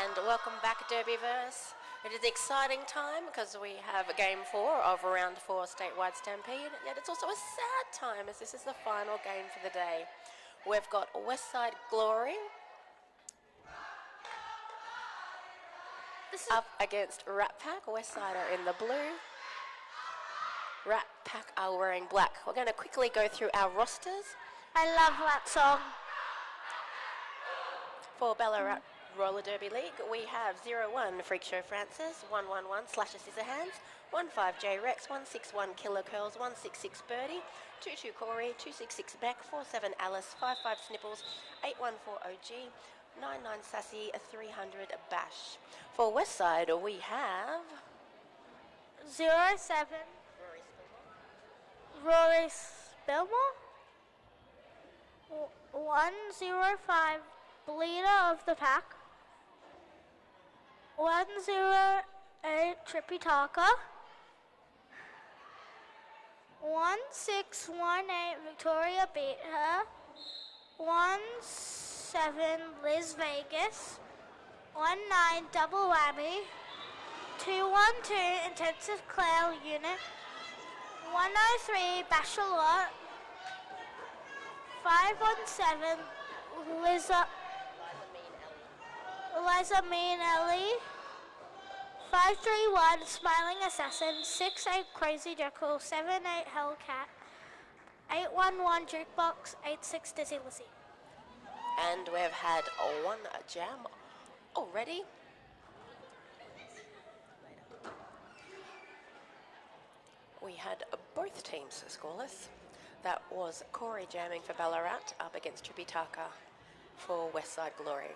And welcome back, Derbyverse. It is an exciting time because we have game 4 of round 4 statewide stampede, yet it's also a sad time as this is the final game for the day. We've got Westside Glory up against Rat Pack. Westside are in the blue. Rat Pack are wearing black. We're going to quickly go through our rosters. I love that song. For Ballarat Roller Derby League, we have 01 Freak Show Francis, 111 Slasher Scissorhands, 15 J Rex, 161 Killer Curls, 166 Birdie, 22 Corey, 266 Beck, 47 Alice, 55 Snipples, 814 OG, 99 Sassy, 300 Bash. For Westside, we have 07 Rory Spilmore, 105 Bleeder of the Pack, 108 Trippy Talker, 1618 Victoria Beat Her, 17 Liz Vegas, 19 Double Whammy, 212 Intensive Cloud Unit, 103 Bachelor, 517 Eliza Mean Ellie, 531 Smiling Assassin, 68 Crazy Jekyll, 78 Hellcat, 811 Jukebox, 86 Dizzy Lizzy. And we've had one jam already. We had both teams scoreless. That was Corey jamming for Ballarat up against Trippy Taka for Westside Glory.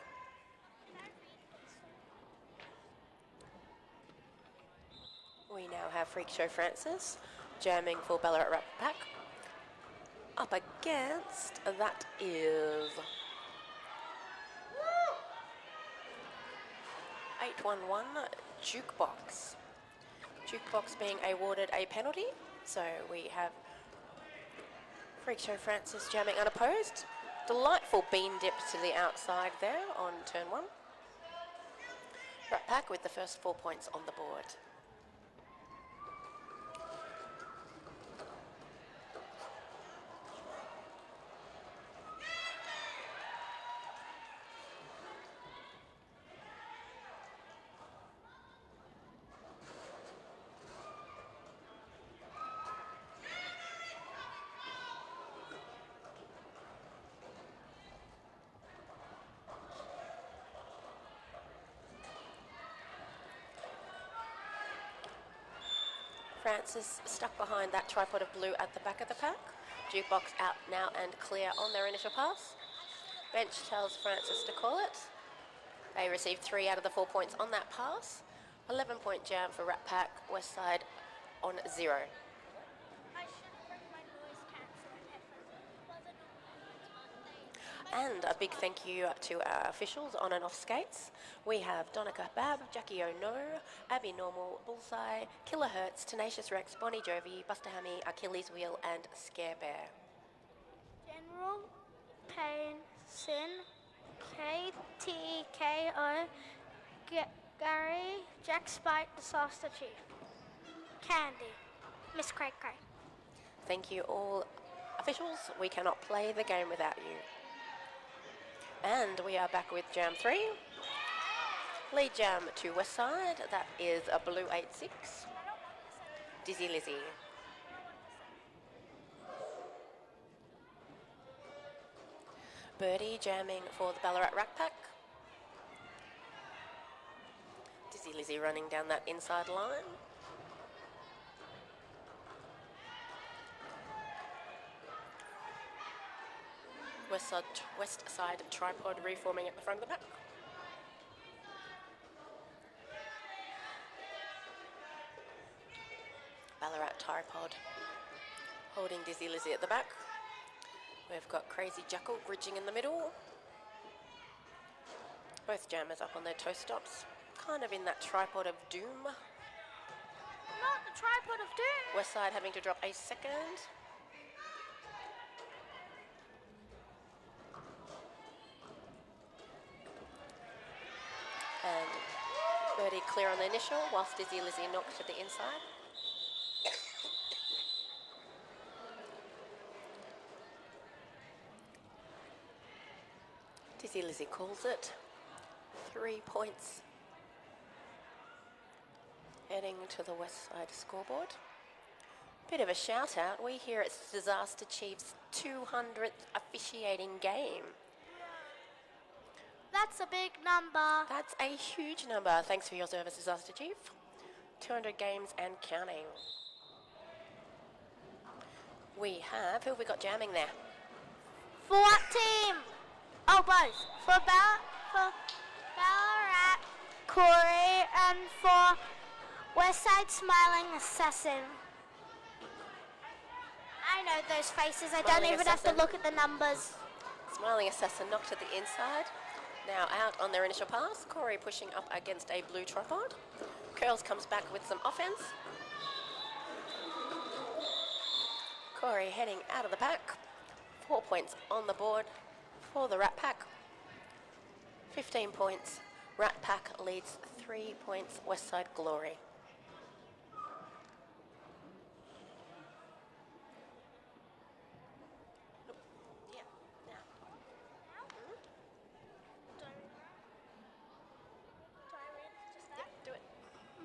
We now have Freak Show Francis jamming for Ballarat Rat Pack up against, that is 811 Jukebox. Jukebox being awarded a penalty, so we have Freak Show Francis jamming unopposed. Delightful bean dip to the outside there on turn 1. Rat Pack with the first 4 points on the board. Francis stuck behind that tripod of blue at the back of the pack. Jukebox out now and clear on their initial pass. Bench tells Francis to call it. They received 3 out of the 4 points on that pass. 11-point jam for Rat Pack, Westside on 0. And a big thank you to our officials on and off skates. We have Donica Bab, Jackie O'No, Abby Normal, Bullseye, Killer Hertz, Tenacious Rex, Bonnie Jovi, Buster Hammy, Achilles Wheel and Scare Bear. General Payne, Sin, KTKO, Gary, Jack Spike, Disaster Chief, Candy, Miss Cray Cray. Thank you all officials. We cannot play the game without you. And we are back with Jam 3. Lead jam to Westside. That is a blue 8-6. Dizzy Lizzy. Birdie jamming for the Ballarat Rat Pack. Dizzy Lizzy running down that inside line. West side tripod reforming at the front of the pack. Ballarat tripod holding Dizzy Lizzy at the back. We've got Crazy Jackal bridging in the middle. Both jammers up on their toe stops, kind of in that tripod of doom. Not the tripod of doom. Westside having to drop a second. And clear on the initial, whilst Dizzy Lizzy knocked to the inside. Dizzy Lizzy calls it. 3 points. Heading to the west side scoreboard. Bit of a shout out. We hear it's Disaster Chief's 200th officiating game. That's a big number. That's a huge number. Thanks for your service, Disaster Chief. 200 games and counting. We have, who have we got jamming there? For what team? Oh, both. For Ballarat, Corey, and for Westside Smiling Assassin. I know those faces. I don't even have to look at the numbers. Smiling Assassin knocked to the inside. Now out on their initial pass. Corey pushing up against a blue tripod. Curls comes back with some offense. Corey heading out of the pack. 4 points on the board for the Rat Pack. 15 points. Rat Pack leads 3 points. Westside Glory.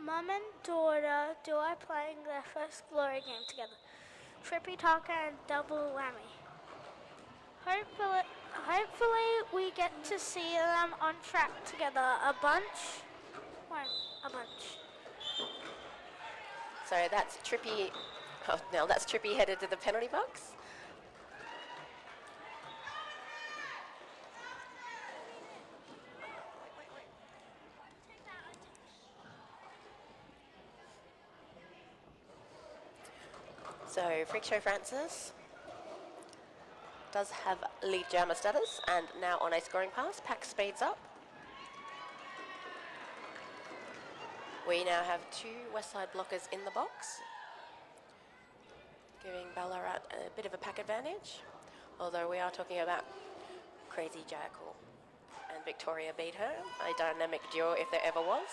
Mum and daughter are playing their first Glory game together. Trippy Talker and double whammy. Hopefully we get to see them on track together a bunch. So that's Trippy. Oh no, that's Trippy headed to the penalty box. So Freak Show Francis does have lead jammer status and now on a scoring pass. Pack speeds up. We now have 2 Westside blockers in the box, giving Ballarat a bit of a pack advantage, although we are talking about Crazy Jackal and Victoria beat her, a dynamic duo if there ever was.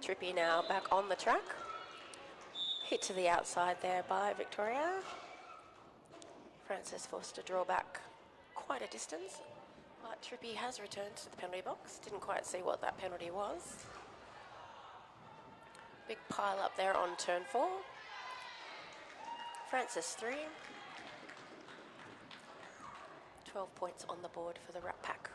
Trippy now back on the track. Hit to the outside there by Victoria. Francis forced to draw back quite a distance, but Trippy has returned to the penalty box. Didn't quite see what that penalty was. Big pile up there on turn 4. Francis 3. 12 points on the board for the Rat Pack.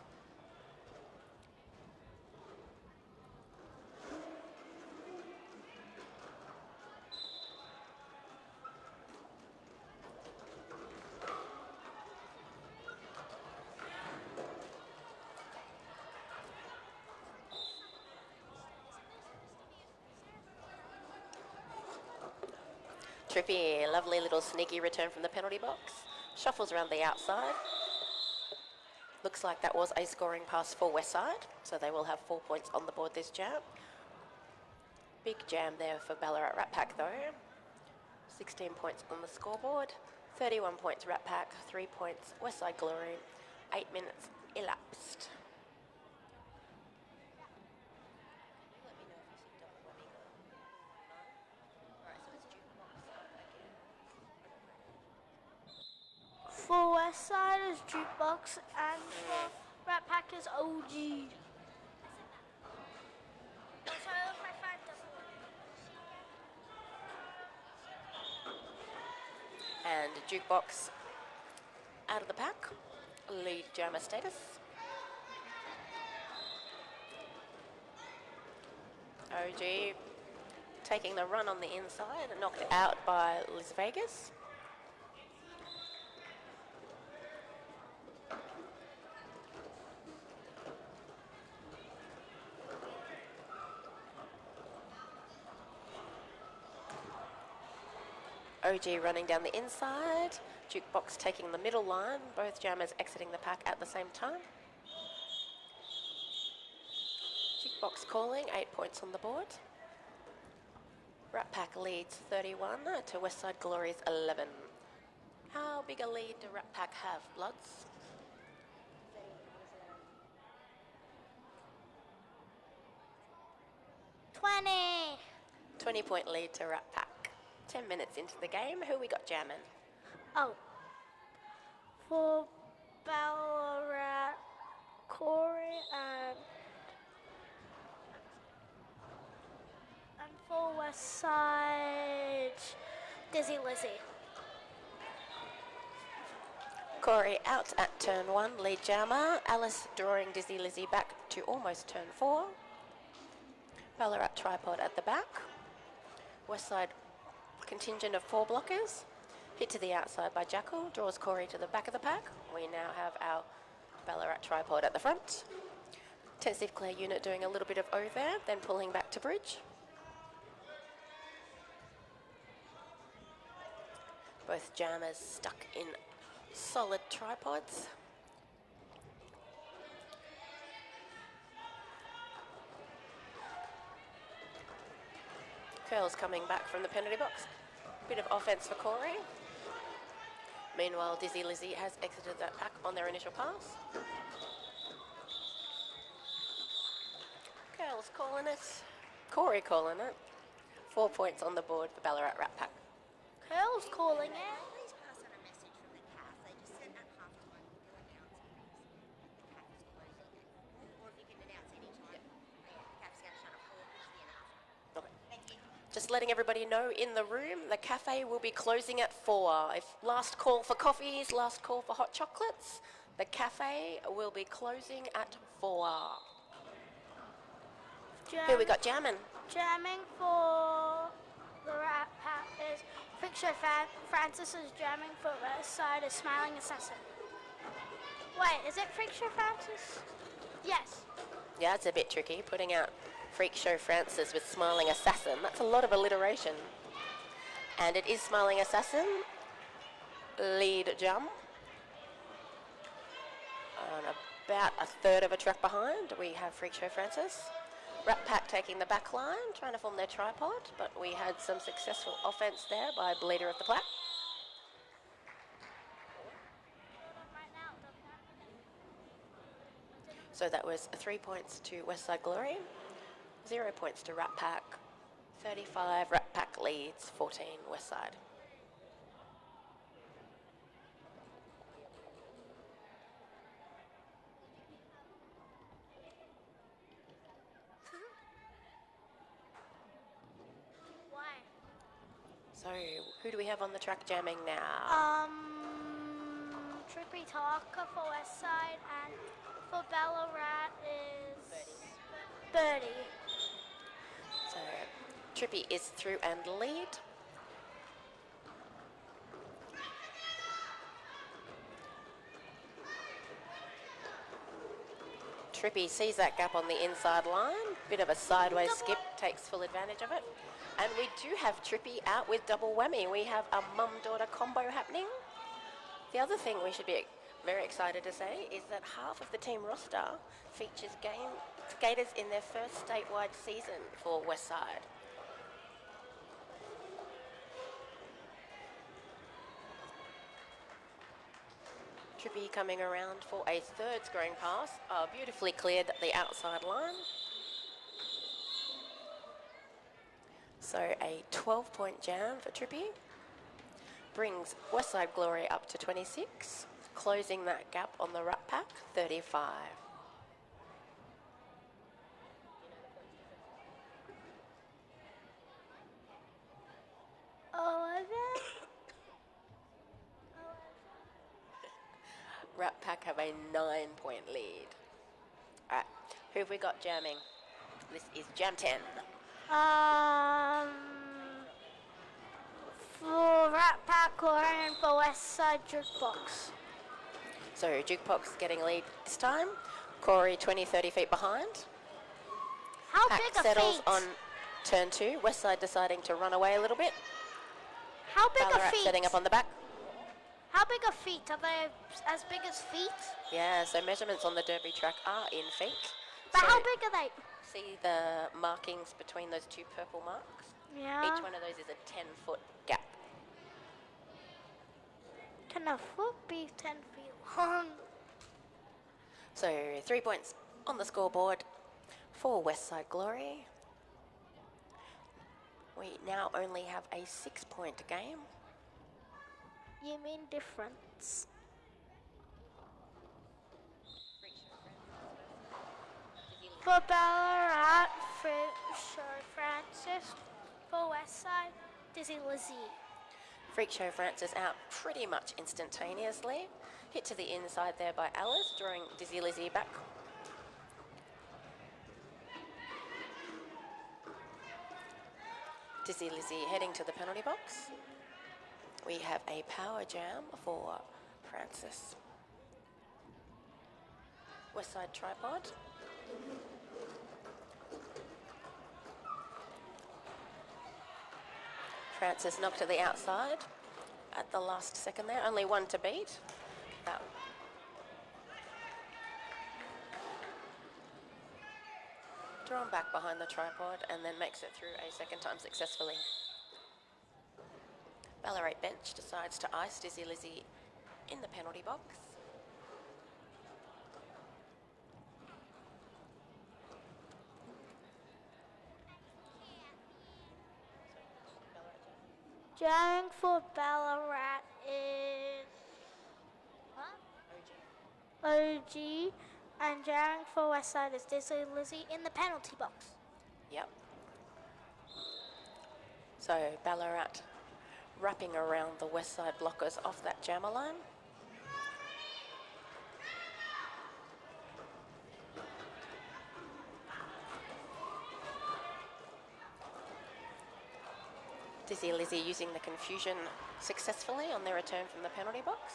Trippy, lovely little sneaky return from the penalty box. Shuffles around the outside. Looks like that was a scoring pass for Westside, so they will have 4 points on the board this jam. Big jam there for Ballarat Rat Pack though. 16 points on the scoreboard. 31 points Rat Pack, 3 points Westside Glory. 8 minutes elapsed. For Westside is Jukebox and for Rat Pack is OG. And Jukebox out of the pack. Lead jammer status. OG taking the run on the inside and knocked out by Las Vegas. OG running down the inside, Jukebox taking the middle line, both jammers exiting the pack at the same time. Jukebox calling, 8 points on the board. Rat Pack leads 31 to Westside Glory's 11. How big a lead do Rat Pack have, Bloods? 20. 20-point lead to Rat Pack. 10 minutes into the game, who we got jamming? Oh. For Ballarat, Corey, and for Westside, Dizzy Lizzie. Corey out at turn 1, lead jammer. Alice drawing Dizzy Lizzie back to almost turn 4. Ballarat tripod at the back. Westside contingent of 4 blockers. Hit to the outside by Jackal, draws Corey to the back of the pack. We now have our Ballarat tripod at the front. Intensive Clare unit doing a little bit of O there, then pulling back to bridge. Both jammers stuck in solid tripods. Curls coming back from the penalty box. Bit of offence for Corey. Meanwhile, Dizzy Lizzie has exited that pack on their initial pass. Curls calling it. Corey calling it. 4 points on the board for Ballarat Rat Pack. Curl's calling it. Please pass on a message from the CAF. They just said at half time they'll announce it. The CAF is closing it. Or if you can announce any time. The CAF's going to shut at 4, push the end after. Okay. Thank you. Just letting everybody know in the room, the cafe will be closing at 4. If last call for coffees, last call for hot chocolates. The cafe will be closing at 4. Who we got jamming? Jamming for the Rat Pack is Picture Francis is jamming for Westside is Smiling Assassin. Wait, is it Picture Francis? Yes. Yeah, it's a bit tricky, putting out Freak Show Francis with Smiling Assassin. That's a lot of alliteration. And it is Smiling Assassin. Lead jump. And about a third of a track behind, we have Freak Show Francis. Rat Pack taking the back line, trying to form their tripod, but we had some successful offence there by Bleeder of the Plaque. So that was 3 points to Westside Glory, 0 points to Rat Pack, 35 Rat Pack leads, 14 Westside. So, who do we have on the track jamming now? Trippy Talker for Westside and for Ballarat is Birdie. So, Trippy is through and lead. Trippy sees that gap on the inside line. Bit of a sideways skip, takes full advantage of it. And we do have Trippy out with double whammy. We have a mum-daughter combo happening. The other thing we should be very excited to say is that half of the team roster features skaters in their first statewide season for Westside. Trippy coming around for a third scoring pass. Beautifully cleared the outside line. So a 12-point jam for Trippy. Brings Westside Glory up to 26. Closing that gap on the Rat Pack, 35. Rat Pack have a 9-point lead. All right, who have we got jamming? This is Jam 10. For Rat Pack and for Westside Jukebox. So Jukebox getting lead this time. Corey 20, 30 feet behind. How Pack big a settles feet? on turn 2. Westside deciding to run away a little bit. How big Ballarat a feet? setting up on the back. How big a feet? Are they as big as feet? Yeah, so measurements on the derby track are in feet. But So how big are they? see the markings between those two purple marks? Yeah. Each one of those is a 10-foot gap. Can a foot be 10 feet long? So 3 points on the scoreboard for Westside Glory. We now only have a 6-point game. You mean difference? For Ballarat, Fisher Francis. For Westside, Dizzy Lizzie. Freak Show Francis out pretty much instantaneously. Hit to the inside there by Alice, drawing Dizzy Lizzie back. Dizzy Lizzie heading to the penalty box. We have a power jam for Francis. Westside tripod. Francis knocked to the outside at the last second there. Only one to beat. Drawn back behind the tripod and then makes it through a second time successfully. Ballarat bench decides to ice Dizzy Lizzie in the penalty box. Jamming for Ballarat is OG, and jamming for Westside is Dizzy Lizzie in the penalty box. Yep. So Ballarat wrapping around the Westside blockers off that jammer line. Dizzy Lizzie using the confusion successfully on their return from the penalty box.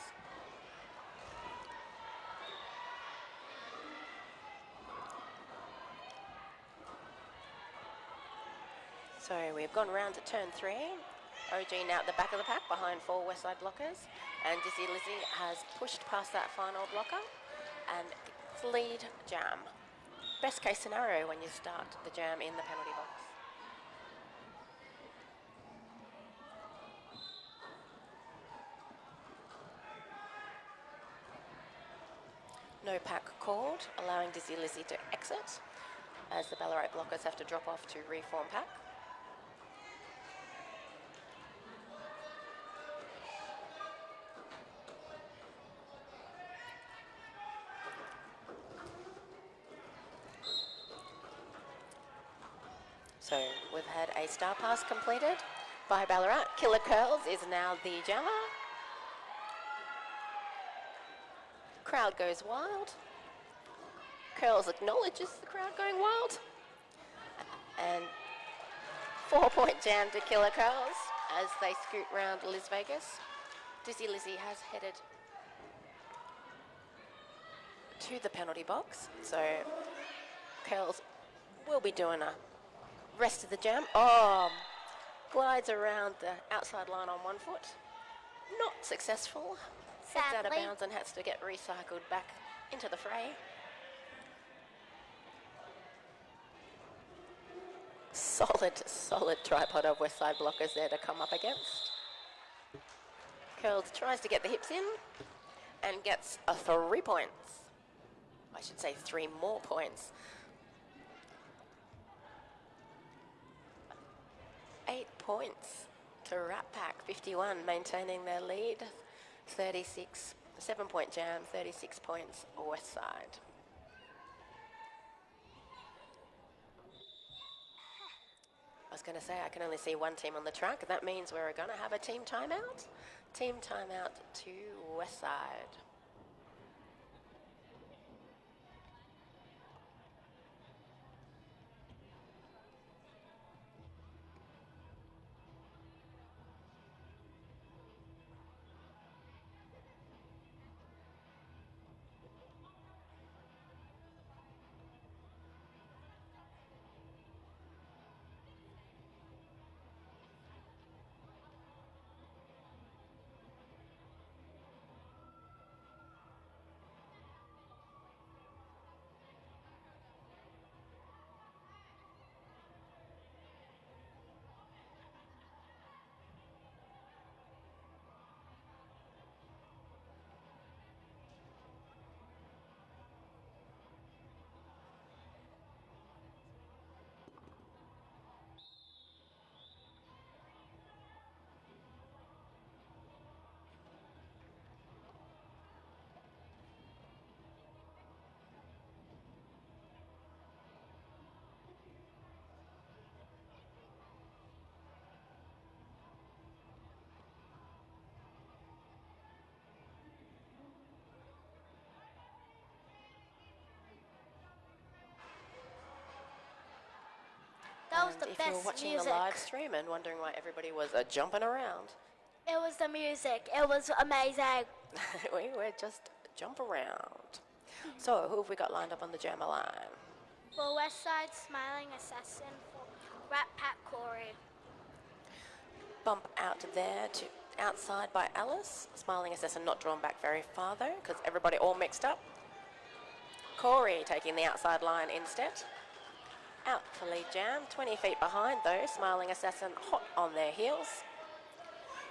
So we've gone round to turn 3. OG now at the back of the pack behind 4 Westside blockers. And Dizzy Lizzie has pushed past that final blocker and it's lead jam. Best case scenario when you start the jam in the penalty box. No pack called, allowing Dizzy Lizzie to exit as the Ballarat blockers have to drop off to reform pack. So we've had a star pass completed by Ballarat. Killer Curls is now the jammer. Crowd goes wild. Curls acknowledges the crowd going wild. And 4-point jam to Killer Curls as they scoot round Liz Vegas. Dizzy Lizzie has headed to the penalty box. So Curls will be doing a rest of the jam. Oh, glides around the outside line on 1 foot. Not successful. Heads out of Sadly. bounds and has to get recycled back into the fray. Solid tripod of Westside blockers there to come up against. Curls tries to get the hips in and gets a 3 points. I should say 3 more points. 8 points to Rat Pack, 51, maintaining their lead. 36, 7-point jam, 36 points Westside. I was going to say I can only see one team on the track. That means we're going to have a team timeout. Team timeout to Westside. the if best you were watching music. the live stream and wondering why everybody was jumping around. It was the music. It was amazing. We were just jump around. So, who have we got lined up on the jammer line? For West Side, Smiling Assassin. For Rat Pack, Corey. Bump out there to outside by Alice. Smiling Assassin not drawn back very far though, because everybody all mixed up. Corey taking the outside line instead. Out for lead jam, 20 feet behind though. Smiling Assassin hot on their heels.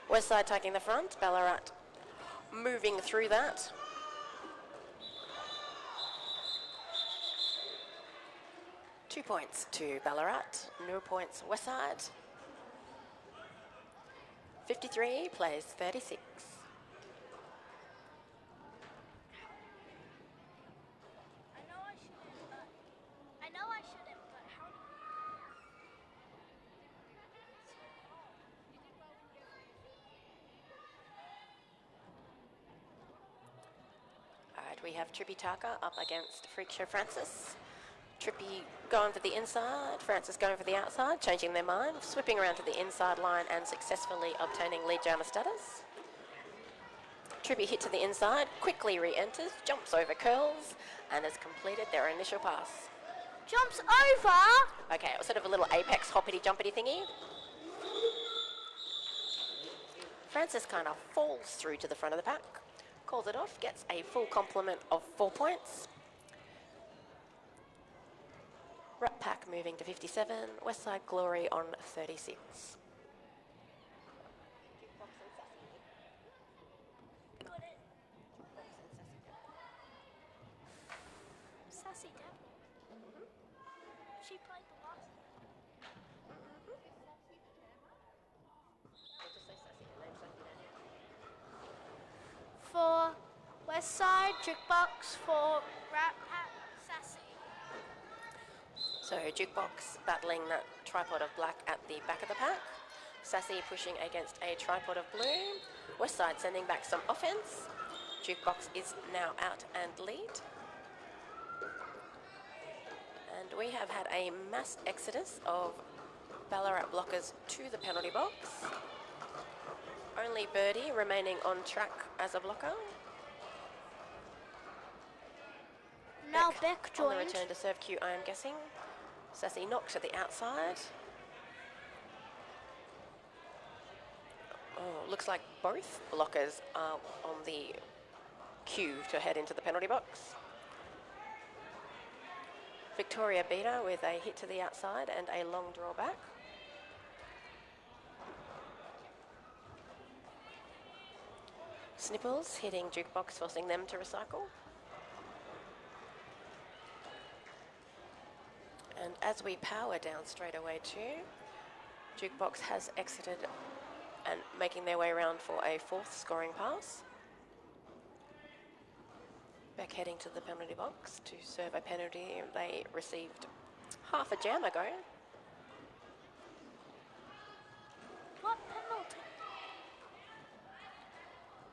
West Side taking the front. Ballarat moving through that. Two points to Ballarat, no points West Side. 53 plays 36. I know I shouldn't, but how do Alright, we have Trippy Taka up against Freak Show Francis. Trippy going for the inside, Francis going for the outside, changing their mind, sweeping around to the inside line and successfully obtaining lead jammer status. Trippy hit to the inside, quickly re-enters, jumps over curls, and has completed their initial pass. Jumps over! Okay, it was sort of a little apex hoppity-jumpity thingy. Francis kind of falls through to the front of the pack, calls it off, gets a full complement of 4 points. Rat Pack moving to 57, Westside Glory on 36. Got it. Sassy Devil. She played the last. For West Side, Jukebox. For Rat Pack, Sassy. So Jukebox battling that tripod of black at the back of the pack. Sassy pushing against a tripod of blue. Westside sending back some offense. Jukebox is now out and lead. And we have had a mass exodus of Ballarat blockers to the penalty box. Only Birdie remaining on track as a blocker. Now Beck On the joined. return to serve cue, I am guessing. Sassy knocks to the outside. Oh, looks like both blockers are on the queue to head into the penalty box. Victoria Beta with a hit to the outside and a long draw back. Snipples hitting Jukebox, forcing them to recycle. And as we power down straight away too, Jukebox has exited and making their way around for a fourth scoring pass. Beck heading to the penalty box to serve a penalty they received half a jam ago. What penalty?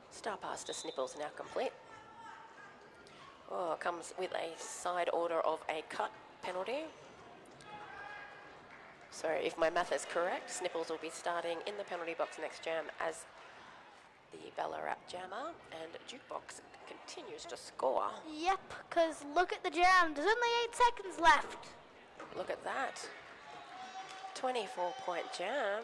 Star pass to Snipples now complete. Oh, comes with a side order of a cut penalty. So if my math is correct, Snipples will be starting in the penalty box next jam as the Ballarat jammer, and Jukebox continues to score. Yep, because look at the jam. There's only 8 seconds left. Look at that. 24-point jam.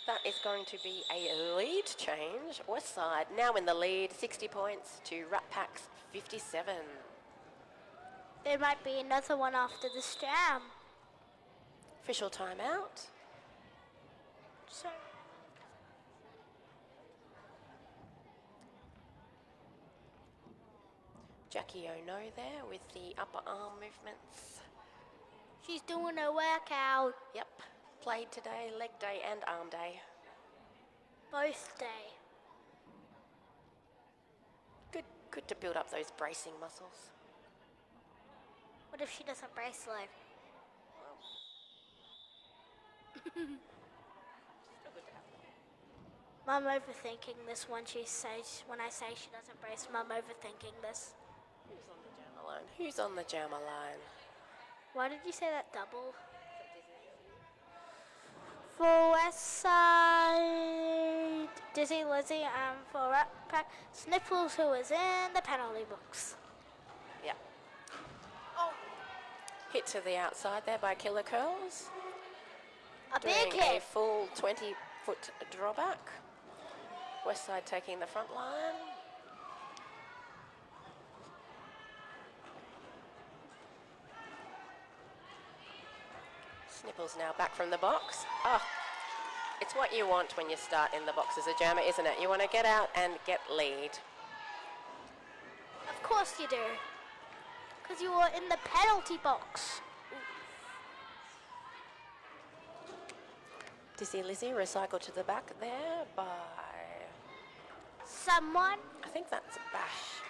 That is going to be a lead change. Westside now in the lead, 60 points to Rat Pack's 57. There might be another one after this jam. Official timeout. So, Jackie Ono there with the upper arm movements. she's doing a workout. Yep, played today, leg day and arm day. Both day. Good to build up those bracing muscles. What if she doesn't brace though? Mum overthinking this when I say she doesn't brace. Mum overthinking this. Who's on the jammer line? Who's on the jammer line? Why did you say that double? For West Side, Dizzy Lizzie, and for Rat Pack, Sniffles, who is in the penalty box. Yeah. Hit to the outside there by Killer Curls. A Doing big a hit. full 20-foot drawback. West Side taking the front line. Snipples now back from the box. Oh, it's what you want when you start in the box as a jammer, isn't it? You want to get out and get lead. Of course you do. Because you were in the penalty box. Dizzy Lizzie recycled to the back there by, Someone. I think that's Bash.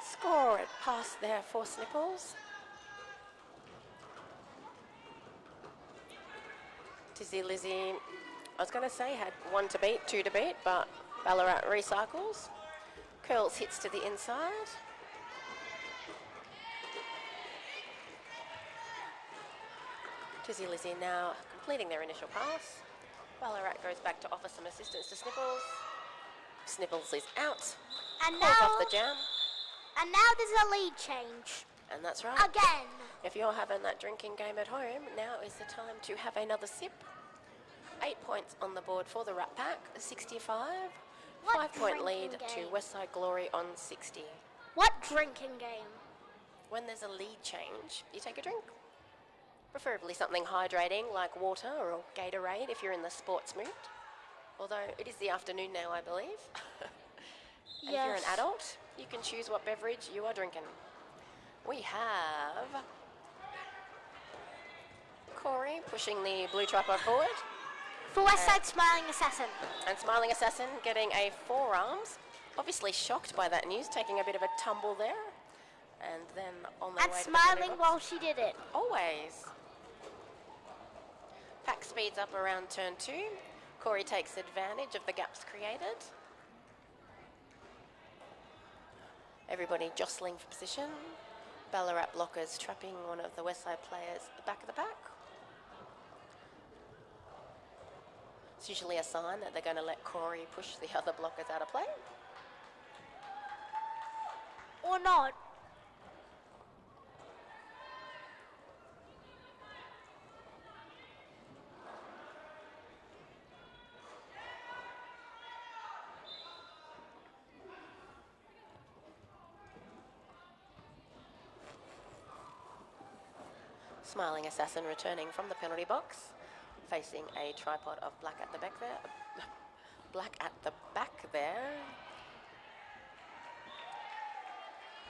Score it past there for Snipples. Dizzy Lizzie, I was going to say, had 1 to beat, 2 to beat, but Ballarat recycles. Curls hits to the inside. Dizzy Lizzie now completing their initial pass. Ballarat goes back to offer some assistance to Snipples. Snipples is out. And Calls now, off the jam. and now there's a lead change. And that's right. Again. If you're having that drinking game at home, now is the time to have another sip. 8 points on the board for the Rat Pack, 65. What 5-point lead drinking to game? Westside Glory on 60. What drinking game? When there's a lead change, you take a drink. Preferably something hydrating like water or Gatorade if you're in the sports mood. Although it is the afternoon now, I believe. And if you're an Yes. adult, you can choose what beverage you are drinking. We have Corey pushing the blue tripod forward. For West Side Smiling Assassin. And Smiling Assassin getting a forearms. Obviously shocked by that news, taking a bit of a tumble there. And then on the And way to smiling the penalty while box. she did it. Always. Pack speeds up around turn 2. Corey takes advantage of the gaps created. Everybody jostling for position. Ballarat blockers trapping one of the Westside players at the back of the pack. It's usually a sign that they're going to let Corey push the other blockers out of play. Or not. Smiling Assassin returning from the penalty box, facing a tripod of black at the back there. Black at the back there.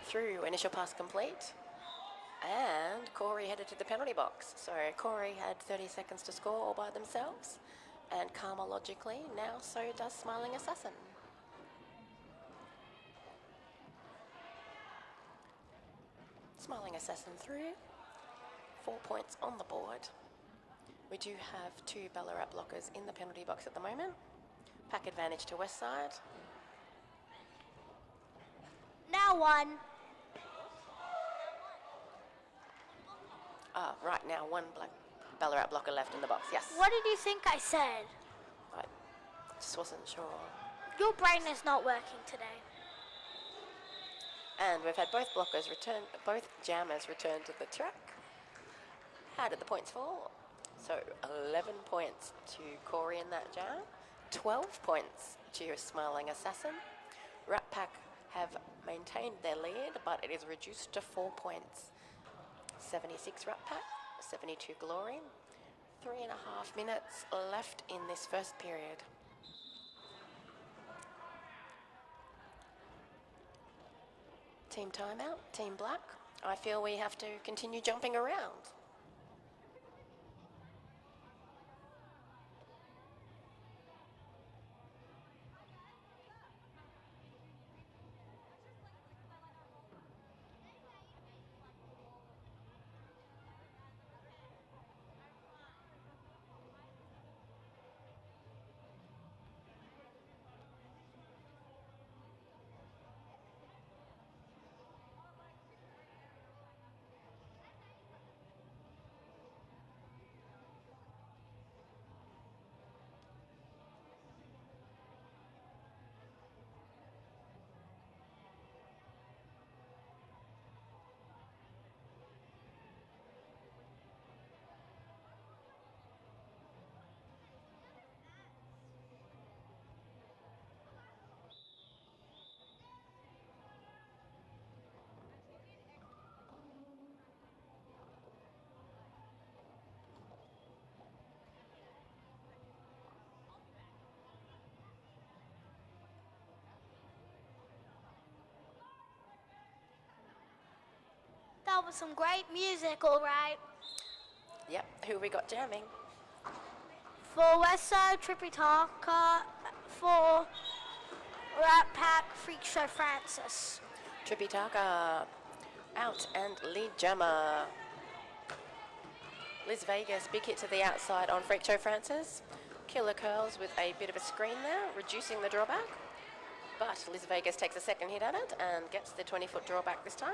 Through, initial pass complete. And Corey headed to the penalty box. So Corey had 30 seconds to score all by themselves. And Karma logically, now so does Smiling Assassin. Smiling Assassin through. 4 points on the board. We do have 2 Ballarat blockers in the penalty box at the moment. Pack advantage to Westside. Now one. Right now, 1 Ballarat blocker left in the box, yes. What did you think I said? I just wasn't sure. Your brain is not working today. And we've had both blockers return, both jammers return to the track. How did the points fall? So 11 points to Corey in that jam, 12 points to your Smiling Assassin. Rat Pack have maintained their lead, but it is reduced to 4 points. 76 Rat Pack, 72 Glory. 3.5 minutes left in this first period. Team timeout, Team Black. I feel we have to continue jumping around. up with some great music, all right. Yep, who we got jamming? For Westside, Trippy Talker. For Rat Pack, Freak Show Francis. Trippy Taka out and lead jammer. Liz Vegas, big hit to the outside on Freak Show Francis. Killer Curls with a bit of a screen there, reducing the drawback. But Liz Vegas takes a second hit at it and gets the 20-foot drawback this time.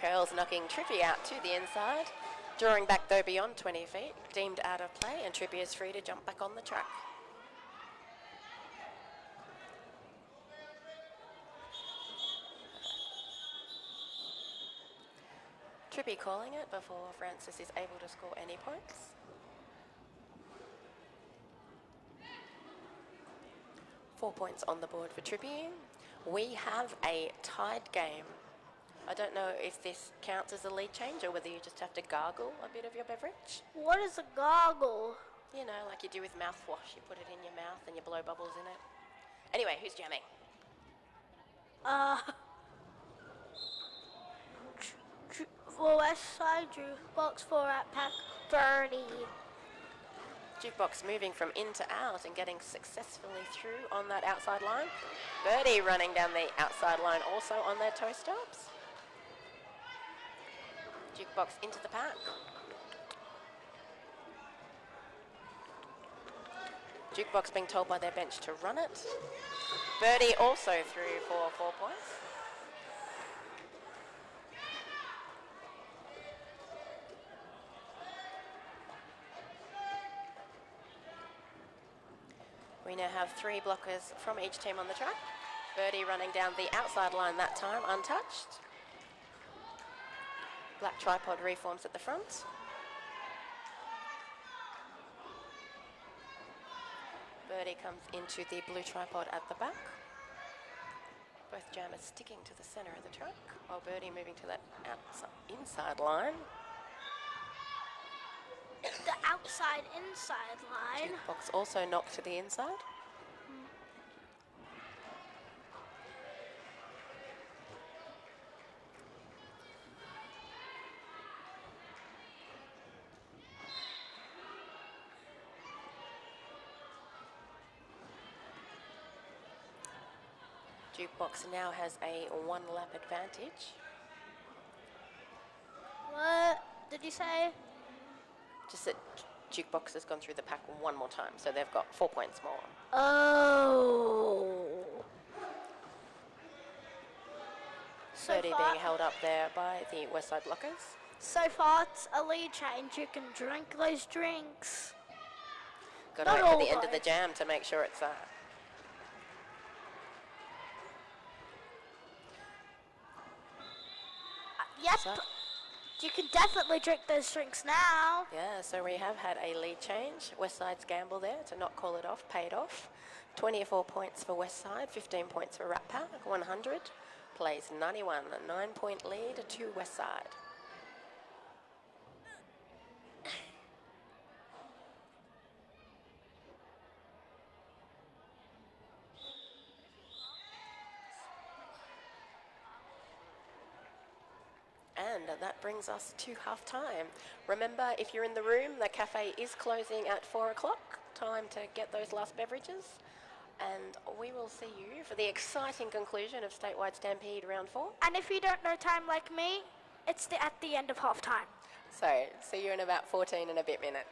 Curls knocking Trippy out to the inside. Drawing back though beyond 20 feet, deemed out of play, and Trippy is free to jump back on the track. Trippy calling it before Francis is able to score any points. Four points on the board for Trippy. We have a tied game. I don't know if this counts as a lead change or whether you just have to gargle a bit of your beverage. What is a goggle? You know, like you do with mouthwash. You put it in your mouth and you blow bubbles in it. Anyway, who's jamming? For Westside, Jukebox. For Rat Pack, Birdie. Jukebox moving from in to out and getting successfully through on that outside line. Birdie running down the outside line also on their toe stops. Jukebox into the pack. Jukebox being told by their bench to run it. Birdie also through for 4 points. We now have 3 blockers from each team on the track. Birdie running down the outside line that time, untouched. Black tripod reforms at the front. Birdie comes into the blue tripod at the back. Both jammers sticking to the centre of the track, while Birdie moving to that inside line. The outside-inside line. Jukebox also knocked to the inside. Jukebox now has a 1 lap advantage. What did you say? Just that Jukebox has gone through the pack 1 more time, so they've got 4 points more. Oh. Birdie being held up there by the Westside blockers. So far, it's a lead change. You can drink those drinks. Got to Not wait for all the end though. of the jam to make sure it's Yep. So- You can definitely drink those drinks now. Yeah, so we have had a lead change. Westside's gamble there to not call it off, paid off. 24 points for Westside, 15 points for Rat Pack, 100. Plays 91, a 9-point lead to Westside. And that brings us to half time. Remember, if you're in the room, the cafe is closing at 4 o'clock. Time to get those last beverages. And we will see you for the exciting conclusion of Statewide Stampede Round 4. And if you don't know time like me, it's at the end of half time. So, see you in about 14 and a bit minutes.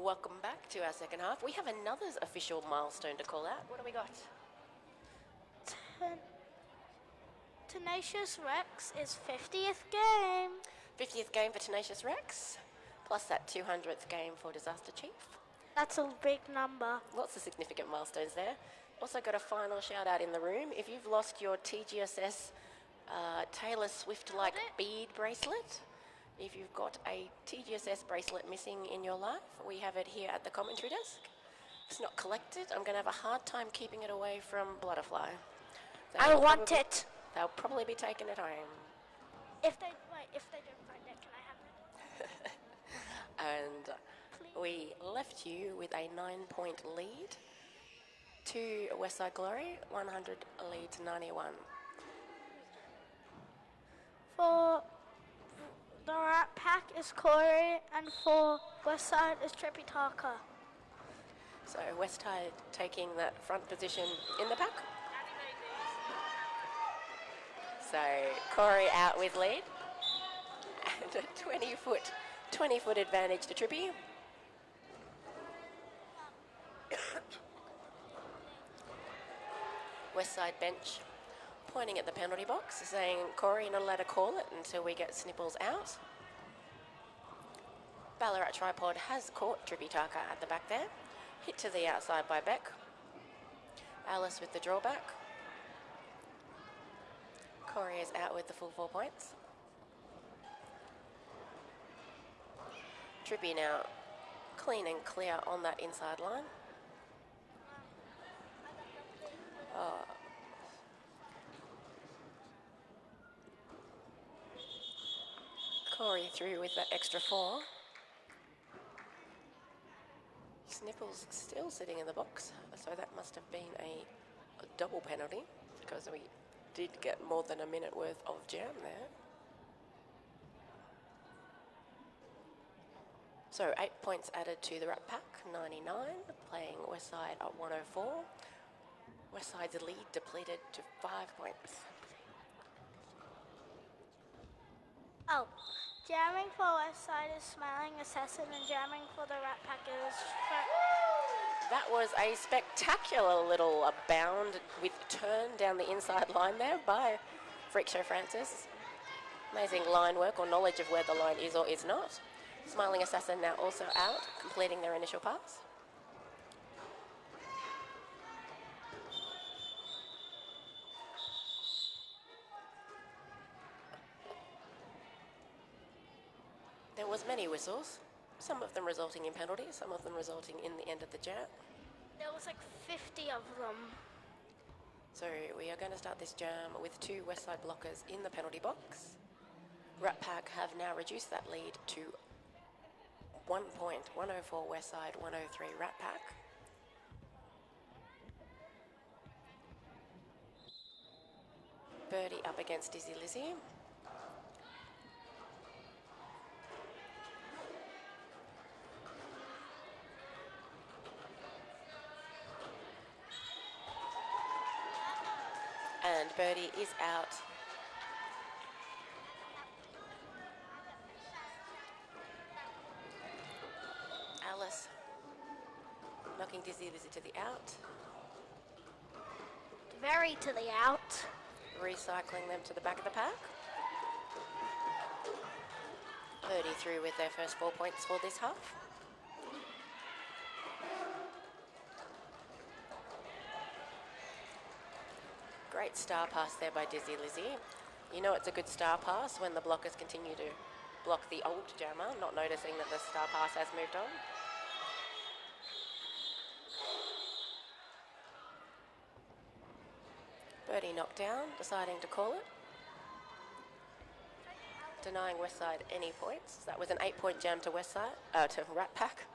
Welcome back to our second half. We have another official milestone to call out. What do we got? Tenacious Rex is 50th game. 50th game for Tenacious Rex, plus that 200th game for Disaster Chief. That's a big number. Lots of significant milestones there. Also got a final shout out in the room. If you've lost your TGSS Taylor Swift-like bead bracelet, if you've got a TGSS bracelet missing in your life, we have it here at the commentary desk. If it's not collected, I'm going to have a hard time keeping it away from Blutterfly. I want it. They'll probably be taking it home. If they don't find it, can I have it? And we left you with a 9-point lead to Westside Glory, 100 lead to 91. For the Rat Pack is Corey, and for Westside is Trippy Tarka. So Westside taking that front position in the pack. So Corey out with lead, and a 20-foot advantage to Trippy. Westside bench pointing at the penalty box, saying, Corey, you're not allowed to call it until we get Snipples out. Ballarat Tripod has caught Trippy Tarka at the back there. Hit to the outside by Beck. Alice with the drawback. Corey is out with the full 4 points. Trippy now clean and clear on that inside line. Corey through with that extra 4. Snipples still sitting in the box, so that must have been a double penalty because we did get more than a minute worth of jam there. So 8 points added to the Rat Pack, 99, playing Westside at 104. Westside's lead depleted to 5 points. Oh, jamming for Westside is Smiling Assassin, and jamming for the Rat Pack is... That was a spectacular little bound with turn down the inside line there by Freak Show Francis. Amazing line work or knowledge of where the line is or is not. Smiling Assassin now also out, completing their initial pass. There was many whistles, some of them resulting in penalties, some of them resulting in the end of the jam. There was like 50 of them. So we are going to start this jam with 2 Westside blockers in the penalty box. Rat Pack have now reduced that lead to 1 point, 104 Westside, 103 Rat Pack. Birdie up against Dizzy Lizzy. And Birdie is out. Alice knocking Dizzy Lizzy to the out. Very to the out. Recycling them to the back of the pack. Birdie through with their first 4 points for this half. Great star pass there by Dizzy Lizzy. You know it's a good star pass when the blockers continue to block the old jammer, not noticing that the star pass has moved on. Birdie knocked down, deciding to call it. Denying Westside any points. That was an 8-point jam to Westside, to Rat Pack.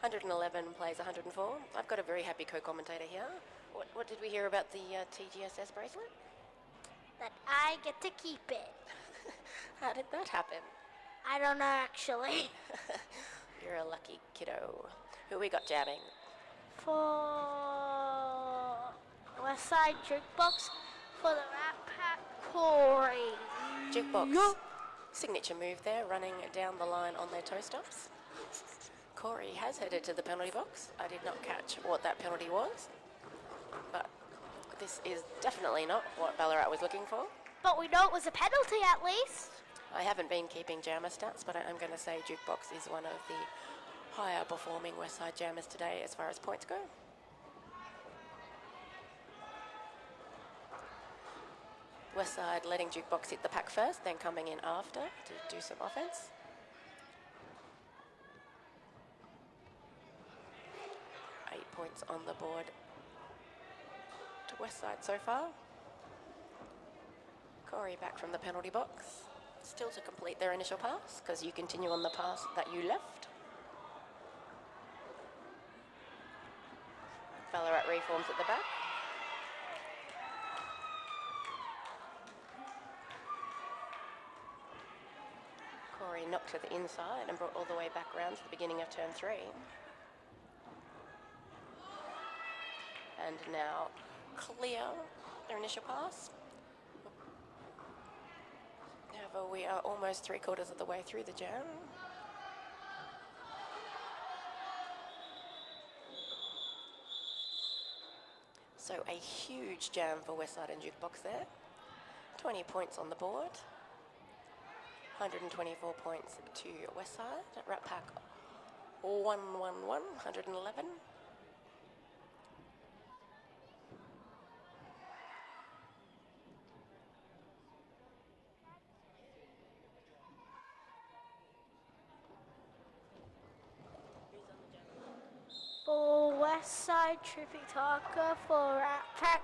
111 plays 104. I've got a very happy co-commentator here. What did we hear about the TGSS bracelet? That I get to keep it. How did that happen? I don't know, actually. You're a lucky kiddo. Who we got jamming? For Westside Jukebox, for the Rat Pack, Corey. Jukebox. Signature move there, running down the line on their toe stops. Corey has headed to the penalty box. I did not catch what that penalty was, but this is definitely not what Ballarat was looking for. But we know it was a penalty at least. I haven't been keeping jammer stats, but I'm going to say Jukebox is one of the higher performing Westside jammers today as far as points go. Westside letting Jukebox hit the pack first, then coming in after to do some offense. Points on the board to Westside so far. Corey back from the penalty box. Still to complete their initial pass, because you continue on the pass that you left. Ballarat reforms at the back. Corey knocked to the inside and brought all the way back round to the beginning of turn 3. And now clear their initial pass. However, we are almost 3/4 of the way through the jam. So a huge jam for Westside and Jukebox there. 20 points on the board. 124 points to Westside. Rat Pack 111, 111. For Westside, Trippy Talker. For Rat Pack,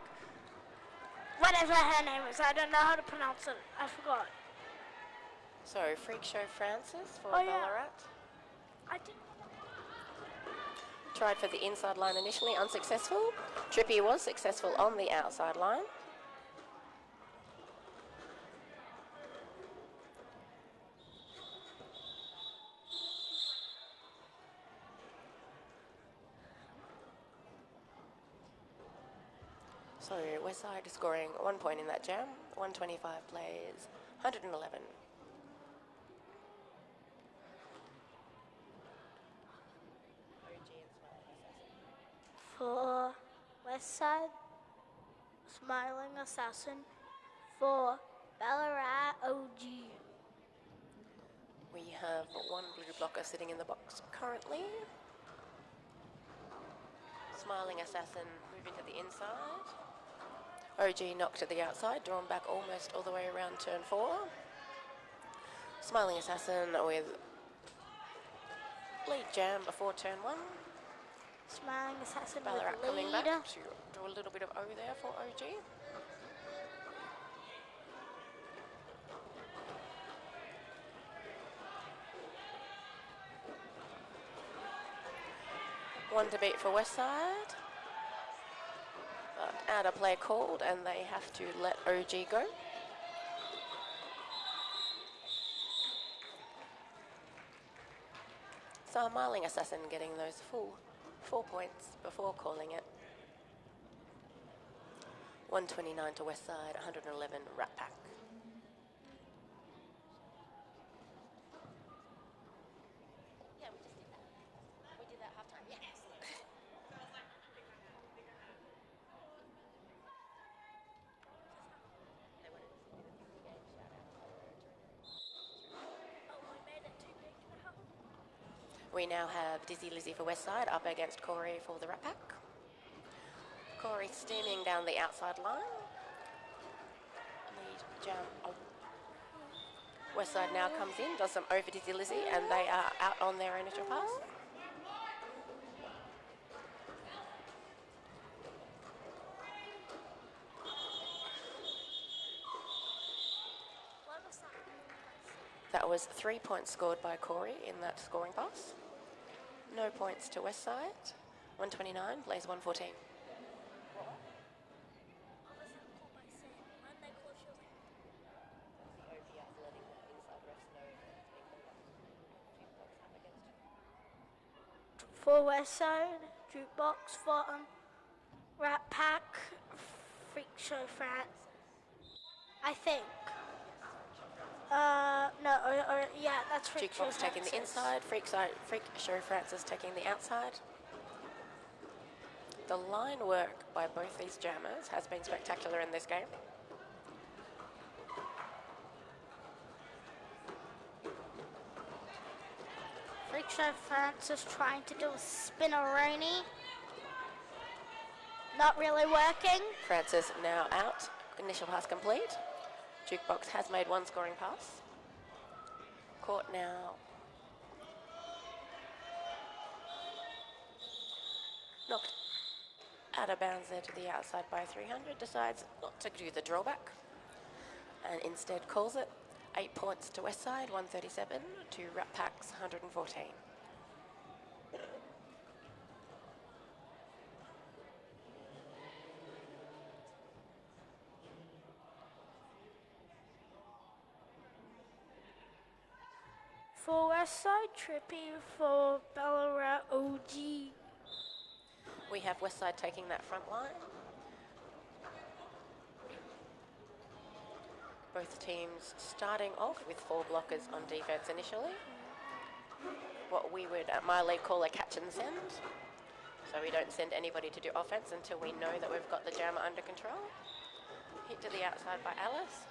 whatever her name is, I don't know how to pronounce it. I forgot. So Freak Show Francis for Oh, yeah. Ballarat. I didn't. Tried for the inside line initially, unsuccessful. Trippy was successful on the outside line. So Westside is scoring 1 point in that jam. 125 plays, 111. For Westside, Smiling Assassin. For Ballarat, OG. We have one blue blocker sitting in the box currently. Smiling Assassin moving to the inside. OG knocked to the outside, drawn back almost all the way around turn 4. Smiling Assassin with lead jam before turn 1. Smiling Assassin Ballarat with coming lead. back to do a little bit of O there for OG. One to beat for Westside. But out of play called and they have to let OG go. So Smiling Assassin getting those full 4 points before calling it. 129 to Westside, 111 Rat Pack. Yeah, we just did that. We did that half time, yes. We now have Dizzy Lizzy for Westside up against Corey for the Rat Pack. Corey steaming down the outside line. Lead jump. Oh. Westside now comes in, does some over Dizzy Lizzy, and they are out on their initial pass. That was 3 points scored by Corey in that scoring pass. No points to Westside. 129 plays 114. For Westside, Jukebox for Rat Pack, Freak Show France. I think. No, yeah, that's Freak Show Jukebox taking the Francis. inside, Freak Show Francis taking the outside. The line work by both these jammers has been spectacular in this game. Freak Show Francis trying to do a spinneroni. Not really working. Francis now out. Initial pass complete. Jukebox has made one scoring pass. Court now. Knocked out of bounds there to the outside by 300. Decides not to do the drawback and instead calls it 8 points to Westside, 137 to Rat Pack's 114. For Westside, Trippy for Ballarat OG. We have Westside taking that front line. Both teams starting off with 4 blockers on defence initially. What we would at my league call a catch and send. So we don't send anybody to do offence until we know that we've got the jammer under control. Hit to the outside by Alice.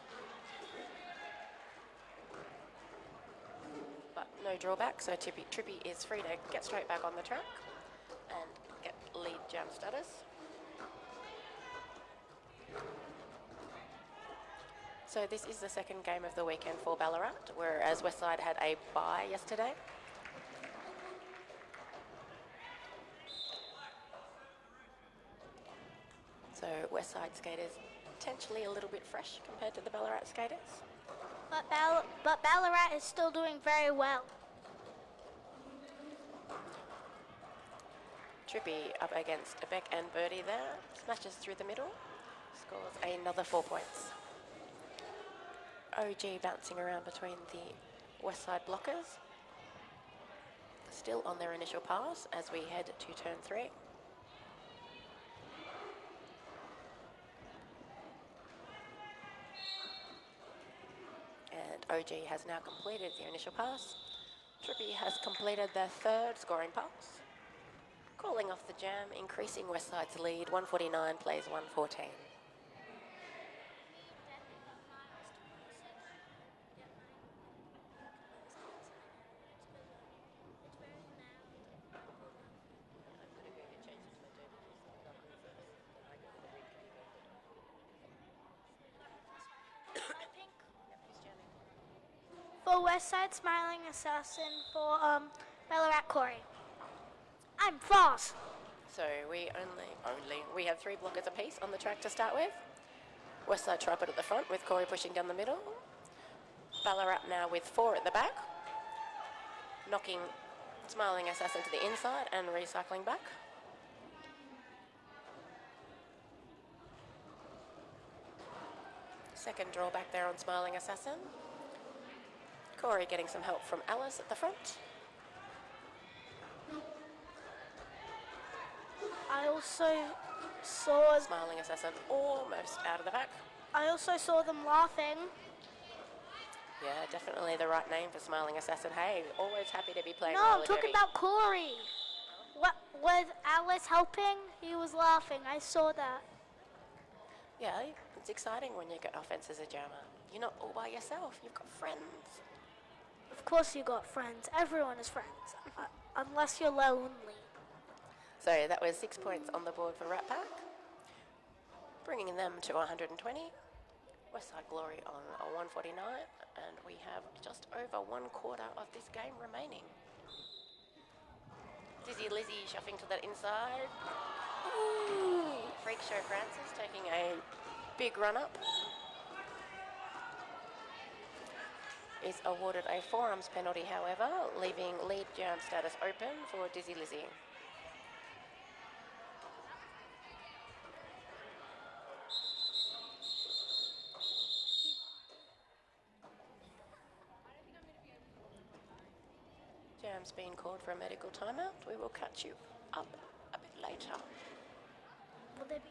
But no drawback, so Trippy is free to get straight back on the track and get lead jam status. So this is the second game of the weekend for Ballarat, whereas Westside had a bye yesterday. So Westside skaters potentially a little bit fresh compared to the Ballarat skaters. But Ballarat is still doing very well. Trippy up against Beck and Birdie there, smashes through the middle, scores another 4 points. OG bouncing around between the Westside blockers, still on their initial pass as we head to turn 3. And OG has now completed their initial pass. Trippy has completed their third scoring pass. Calling off the jam, increasing Westside's lead, 149 plays 114. For Westside, Smiling Assassin for Ballarat Corey. I'm fast. So we we have 3 blockers apiece on the track to start with. Westside tripod at the front with Corey pushing down the middle. Ballarat now with 4 at the back, knocking Smiling Assassin to the inside and recycling back. Second drawback there on Smiling Assassin. Corey getting some help from Alice at the front. I also saw Smiling Assassin almost out of the back. them laughing. Yeah, definitely the right name for Smiling Assassin. Hey, always happy to be playing No, I'm roller talking derby. about Corey. What, with Alice helping, he was laughing. I saw that. Yeah, it's exciting when you get offense as a jammer. You're not all by yourself, you've got friends. Of course you got friends. Everyone is friends. Unless you're lonely. So that was 6 points on the board for Rat Pack, bringing them to 120. Westside Glory on a 149, and we have just over 1/4 of this game remaining. Dizzy Lizzy shuffling to that inside. Ooh. Freak Show Francis taking a big run up. Is awarded a forearms penalty, however, leaving lead jam status open for Dizzy Lizzy. Jam's been called for a medical timeout. We will catch you up a bit later. Will there be?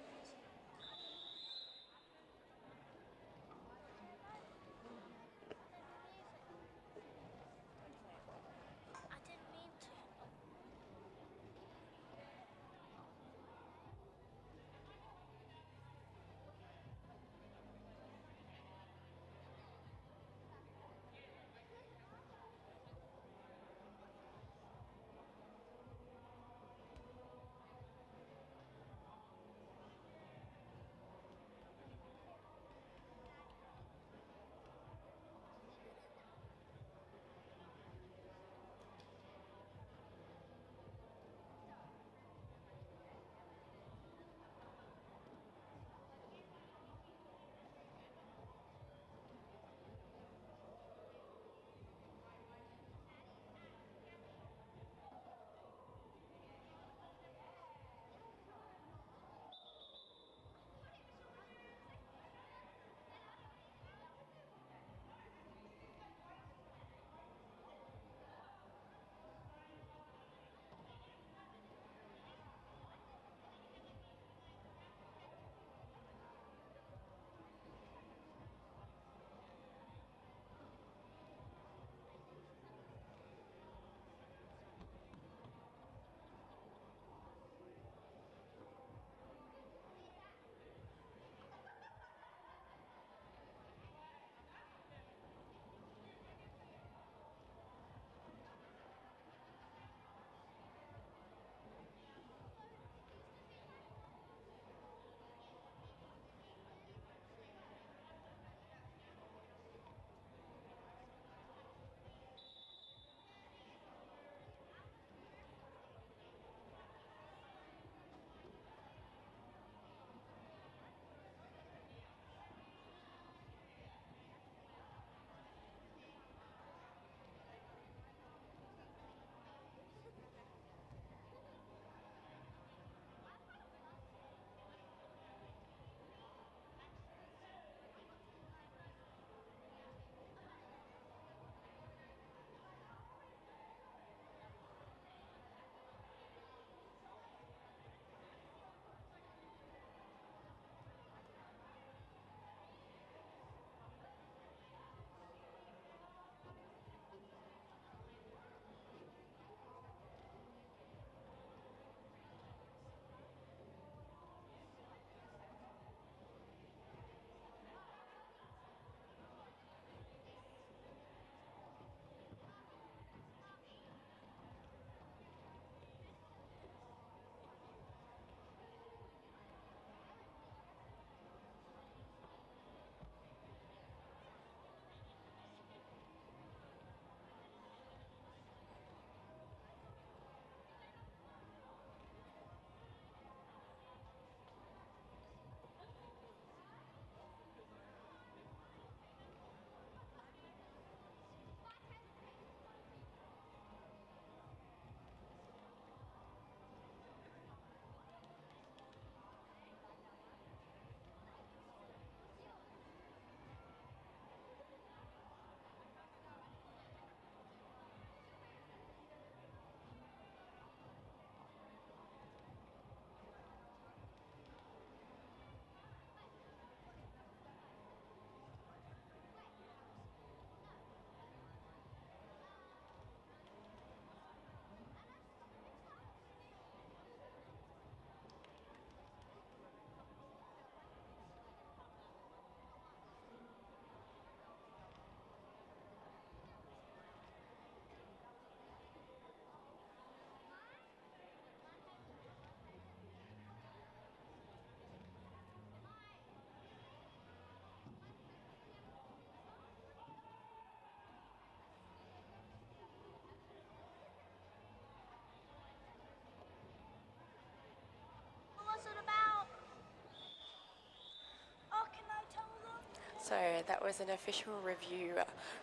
So that was an official review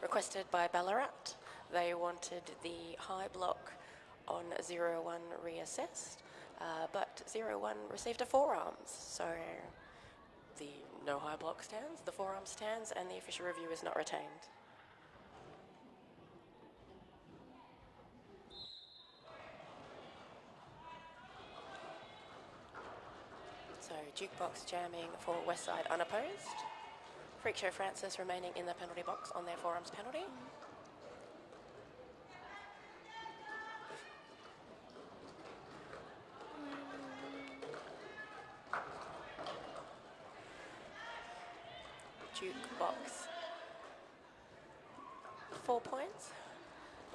requested by Ballarat. They wanted the high block on 0-1 reassessed, but 0-1 received a forearms. So the no high block stands, the forearm stands, and the official review is not retained. So jukebox jamming for Westside unopposed. Freak Show Francis remaining in the penalty box on their forearms penalty. Jukebox 4 points.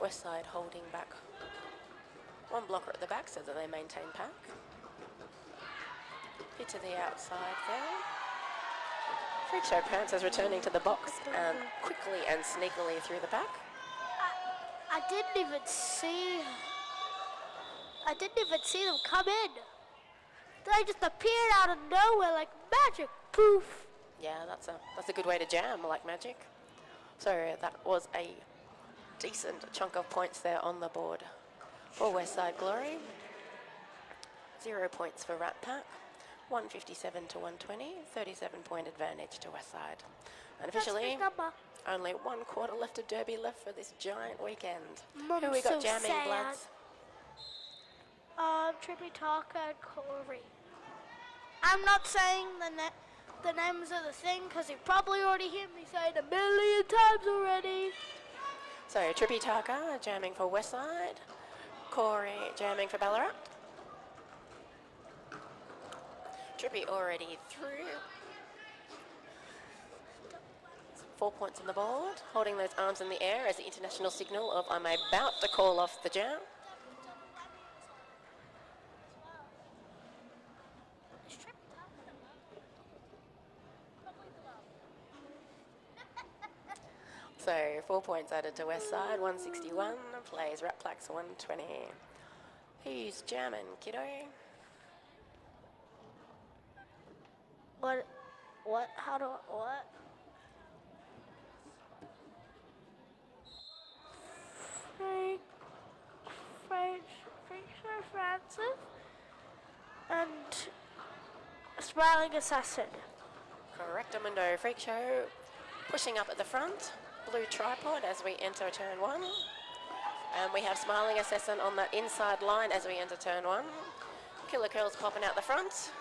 Westside holding back one blocker at the back so that they maintain pack. Hit to the outside there. Freak Show Francis returning to the box and quickly and sneakily through the pack. I didn't even see them come in. They just appeared out of nowhere like magic. Poof. Yeah, that's a good way to jam like magic. So that was a decent chunk of points there on the board for Westside Glory. 0 points for Rat Pack. 157 to 120, 37-point advantage to Westside. And officially, only 1 quarter left of Derby left for this giant weekend. Who we got so jamming, sad. Bloods? Trippy Talker and Corey. I'm not saying the names of the thing because you probably already heard me say it a million times already. So Trippy Taka jamming for Westside. Corey jamming for Ballarat. Trippy already through. 4 points on the board, holding those arms in the air as the international signal of I'm about to call off the jam. So 4 points added to Westside, 161, plays Rat Plax 120. Who's jamming, kiddo? What? How do I, what? Freak Show Francis and Smiling Assassin. Correctamundo Freak Show pushing up at the front. Blue tripod as we enter turn 1. And we have Smiling Assassin on that inside line as we enter turn 1. Killer Curls popping out the front.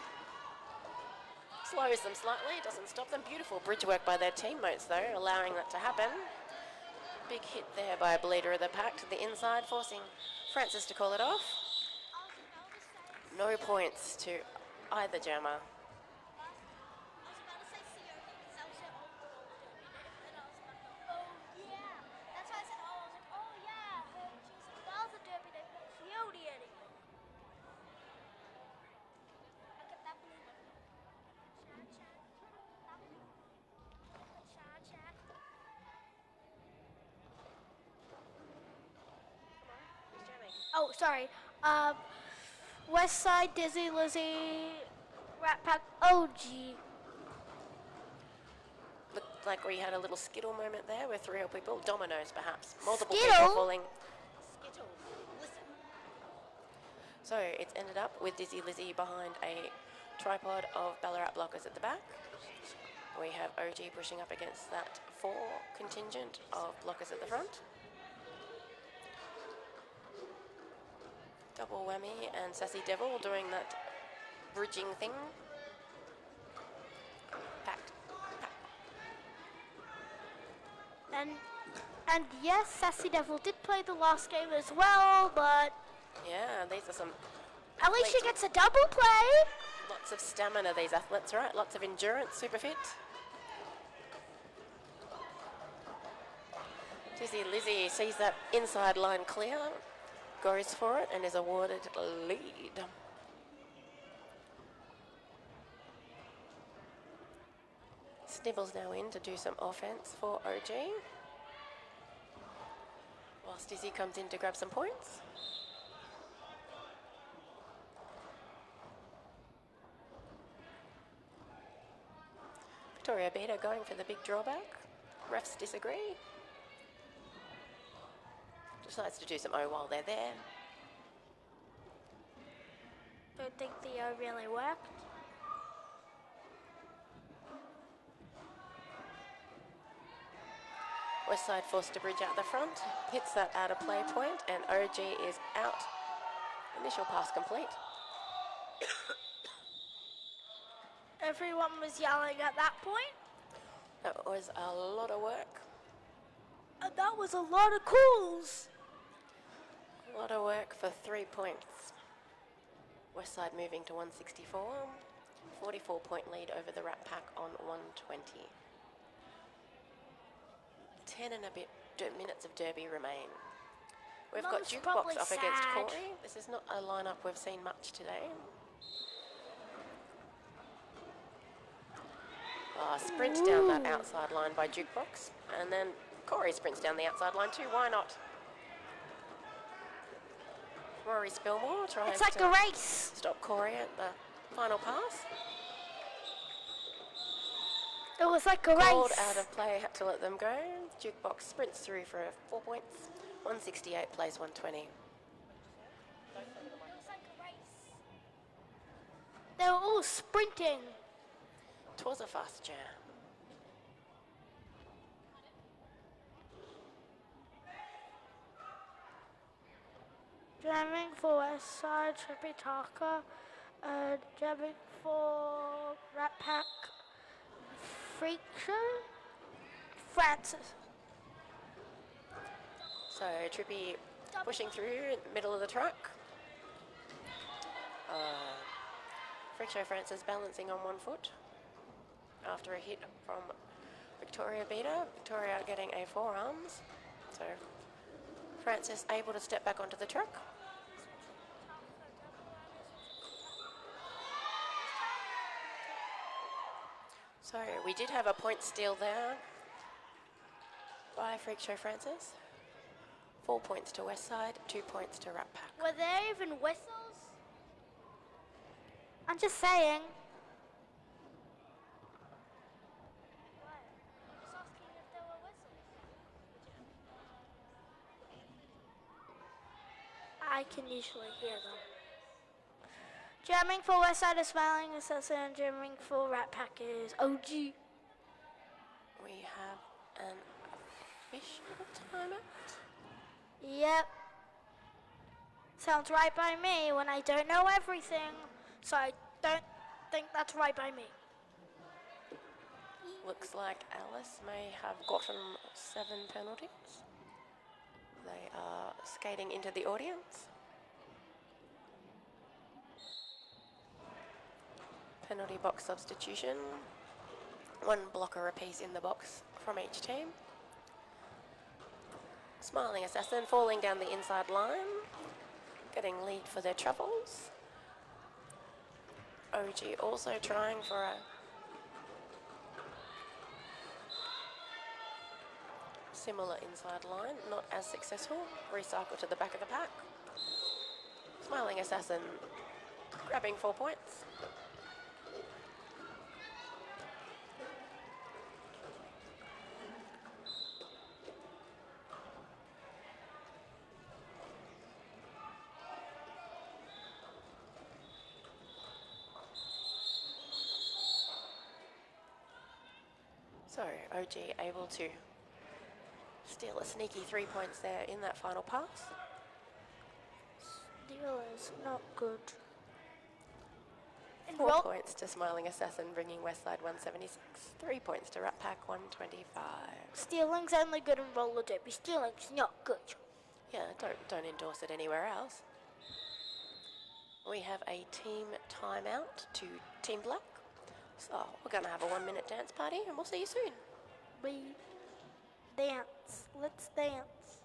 Slows them slightly, doesn't stop them. Beautiful bridge work by their teammates though, allowing that to happen. Big hit there by a bleeder of the pack to the inside, forcing Francis to call it off. No points to either jammer. Oh, sorry. Westside, Dizzy, Lizzie, Rat Pack, OG. Looked like we had a little skittle moment there with 3 people. Dominoes, perhaps. Multiple Skittle? people falling. Skittles, listen. So it's ended up with Dizzy Lizzy behind a tripod of Ballarat blockers at the back. We have OG pushing up against that 4 contingent of blockers at the front. Double whammy and Sassy Devil doing that bridging thing. Packed. And yes, Sassy Devil did play the last game as well, but Yeah, these are some at least she gets a double play. lots of stamina, these athletes, right? Lots of endurance, super fit. Dizzy Lizzy sees that inside line clear, goes for it and is awarded lead. Snibbles now in to do some offense for OG. Whilst Dizzy comes in to grab some points. Victoria Beta going for the big drawback. Refs disagree. Decides to do some O while they're there. Don't think the O really worked. Westside forced to bridge out the front, hits that out of play point, and OG is out. Initial pass complete. Everyone was yelling at that point. That was a lot of work. And that was a lot of calls. A lot of work for 3 points. Westside moving to 164. 44-point lead over the Rat Pack on 120. 10 and a bit minutes of derby remain. We've got Mum's Jukebox probably up against sad. Corey. This is not a lineup we've seen much today. Sprint down that outside line by Jukebox. And then Corey sprints down the outside line too. Why not? Rory Spilmore trying It's like to a race. stop Corey at the final pass. It was like a Called race. out of play, had to let them go. Jukebox sprints through for 4 points. 168 plays 120. It was like a race. They were all sprinting. 'Twas a fast jam. Jamming for West Side, Tripitaka. Jamming for Rat Pack. Freak Show. Francis. So Trippy pushing through middle of the track. Freak Show Francis balancing on 1 foot after a hit from Victoria Beta. Victoria getting a forearms. So Francis able to step back onto the track. So we did have a point steal there by Freak Show Francis. 4 points to Westside, 2 points to Rat Pack. Were there even whistles? I'm just saying. I can usually hear them. Jamming for Westside is Smiling Assassin, jamming for Rat Pack is OG. We have an official timeout. Yep. Sounds right by me when I don't know everything, so I don't think that's right by me. Looks like Alice may have gotten 7 penalties. They are skating into the audience. Penalty box substitution. 1 blocker apiece in the box from each team. Smiling Assassin falling down the inside line. Getting lead for their troubles. OG also trying for a similar inside line, not as successful. Recycle to the back of the pack. Smiling Assassin grabbing 4 points. So OG able to steal a sneaky 3 points there in that final pass. Deal is not good. 4 points to Smiling Assassin, bringing Westside 176. 3 points to Rat Pack 125. Stealing's only good in roller derby. Stealing's not good. Yeah, don't endorse it anywhere else. We have a team timeout to Team Black. So we're going to have a 1-minute dance party and we'll see you soon. We dance. Let's dance.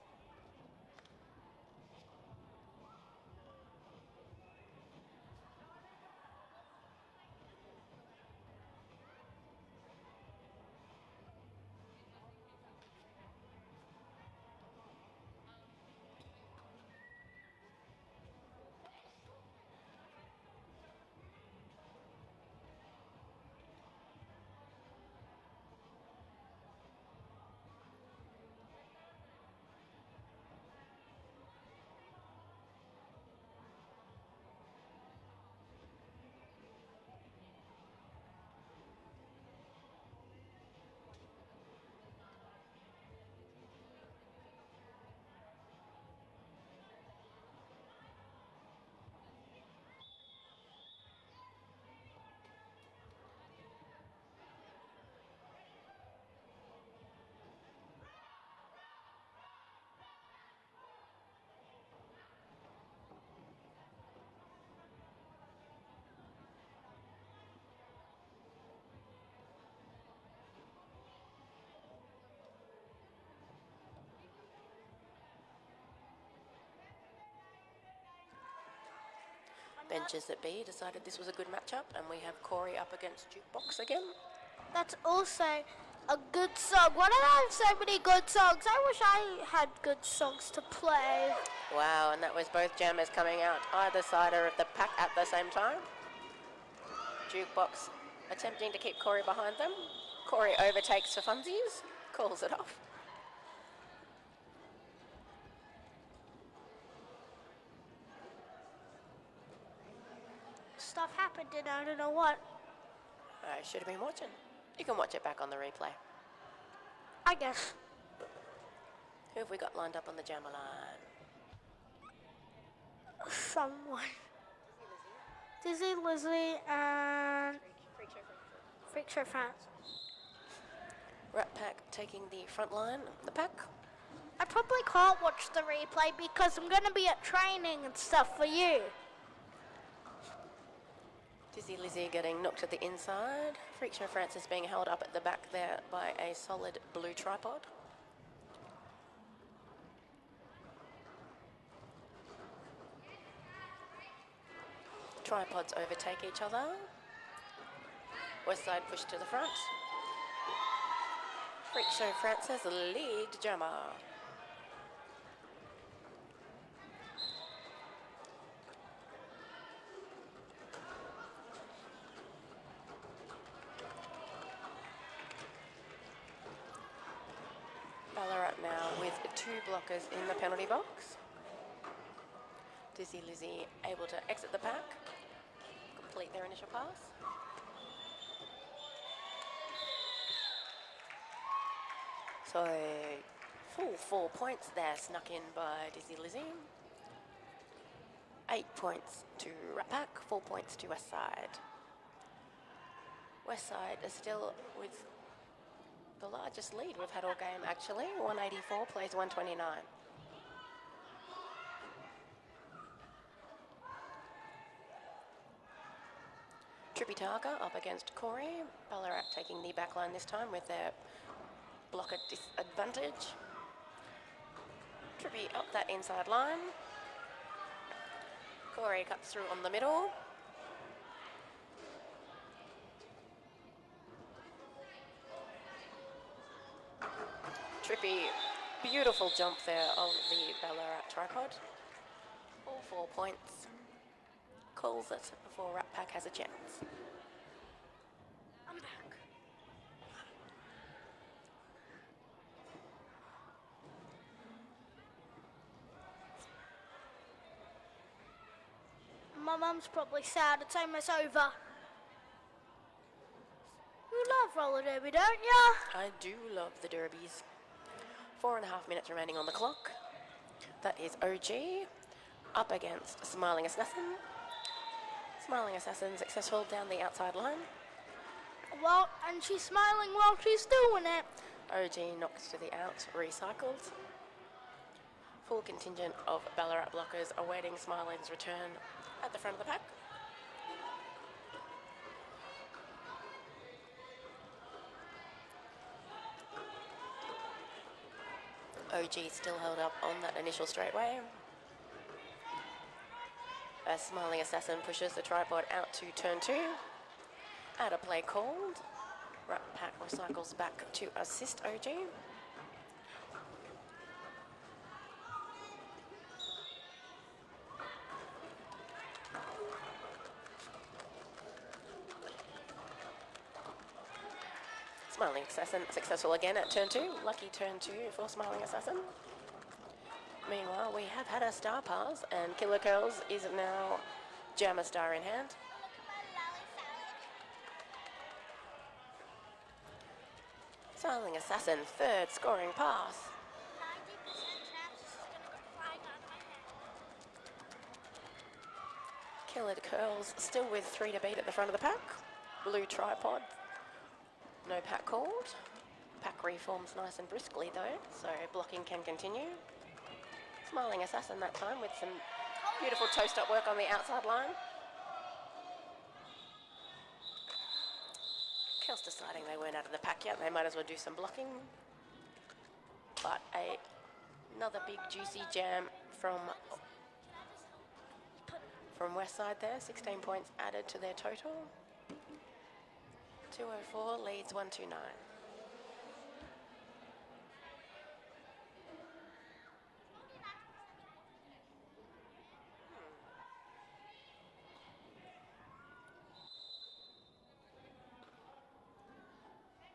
Benches at B decided this was a good matchup, and we have Corey up against Jukebox again. That's also a good song. Why don't I have so many good songs? I wish I had good songs to play. Wow, and that was both jammers coming out either side of the pack at the same time. Jukebox attempting to keep Corey behind them. Corey overtakes for funsies, calls it off. Stuff happened and I don't know what. I should have been watching. You can watch it back on the replay. I guess. Who have we got lined up on the jammer line? Someone. Dizzy, Lizzie, and Freak Show France. Rat Pack taking the front line of the pack. I probably can't watch the replay because I'm going to be at training and stuff for you. Dizzy Lizzie getting knocked to the inside. Freak Show Francis being held up at the back there by a solid blue tripod. Tripods overtake each other. West side push to the front. Freak Show Francis lead jammer. Ballarat now with 2 blockers in the penalty box. Dizzy Lizzie able to exit the pack, complete their initial pass. So full 4 points there snuck in by Dizzy Lizzie. 8 points to Rat Pack, 4 points to West Side. West Side is still with the largest lead we've had all game actually. 184 plays 129. Tripitaka up against Corey. Ballarat taking the back line this time with their blocker disadvantage. Trippy up that inside line. Corey cuts through on the middle. Trippy, beautiful jump there of the Ballarat tripod. All 4 points. Calls it before Rat Pack has a chance. I'm back. My mum's probably sad. It's almost over. You love roller derby, don't ya? I do love the derbies. 4.5 minutes remaining on the clock. That is OG up against Smiling Assassin. Smiling Assassin successful down the outside line. Well, and she's smiling while she's doing it. OG knocks to the out, recycled. Full contingent of Ballarat blockers awaiting Smiling's return at the front of the pack. OG still held up on that initial straightaway. As Smiling Assassin pushes the tripod out to turn 2. Out of play called. Rat Pack recycles back to assist OG. Smiling Assassin successful again at turn 2. Lucky turn 2 for Smiling Assassin. Meanwhile, we have had a star pass, and Killer Curls is now Jammer Star in hand. Smiling Assassin, third scoring pass. 90% chance this is going to go flying out of my head. Killer Curls still with 3 to beat at the front of the pack. Blue tripod. No pack called. Pack reforms nice and briskly though, so blocking can continue. Smiling Assassin that time with some beautiful toast-up work on the outside line. Kells deciding they weren't out of the pack yet, they might as well do some blocking. But another big juicy jam from from Westside there, 16 points added to their total. 204 leads 129.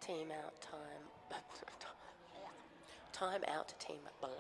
Team out time. Time out team black.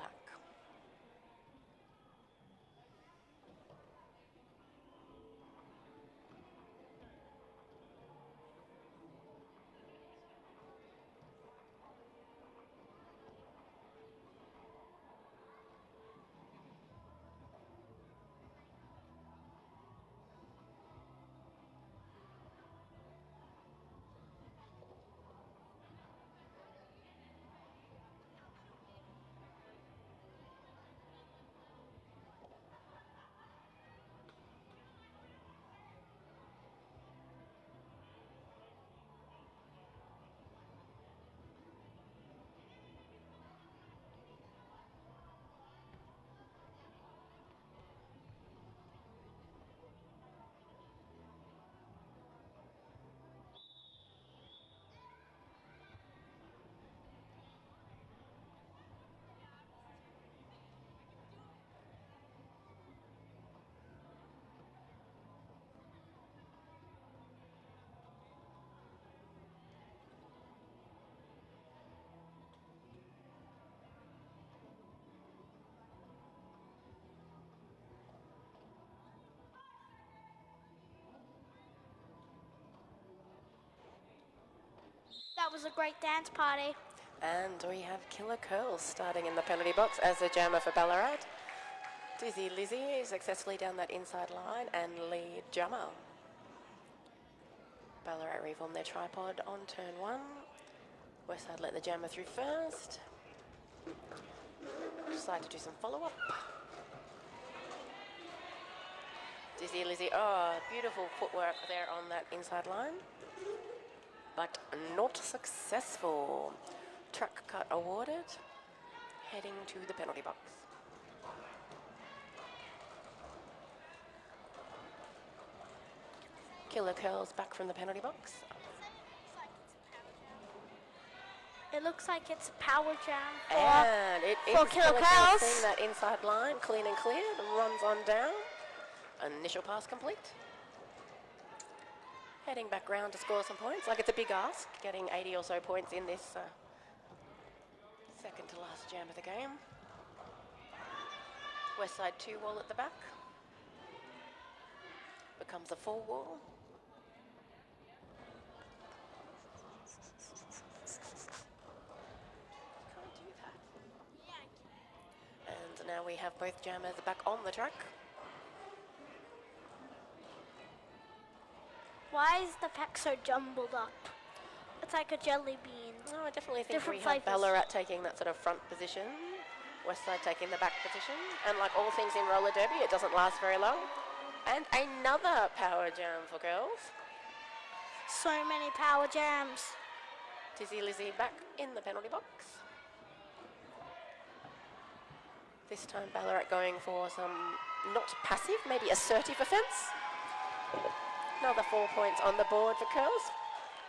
That was a great dance party. And we have Killer Curls starting in the penalty box as a jammer for Ballarat. Dizzy Lizzy successfully down that inside line and lead jammer. Ballarat reform their tripod on turn 1. Westside let the jammer through first. Decide to do some follow-up. Dizzy Lizzy, oh, beautiful footwork there on that inside line. But not successful. Track cut awarded. Heading to the penalty box. Killer Curls back from the penalty box. It looks like it's a power jam And it is for Killer Curls. Seeing that inside line, clean and cleared, runs on down. Initial pass complete. Heading back round to score some points. Like it's a big ask, getting 80 or so points in this second to last jam of the game. Westside 2 wall at the back. Becomes a 4 wall. Can't do that. And now we have both jammers back on the track. Why is the pack so jumbled up? It's like a jelly bean. No, I definitely think Different we have flavours. Ballarat taking that sort of front position, Westside taking the back position, and like all things in roller derby, it doesn't last very long. And another power jam for girls. So many power jams. Dizzy Lizzy back in the penalty box. This time Ballarat going for some not passive, maybe assertive offence. Another 4 points on the board for Curls.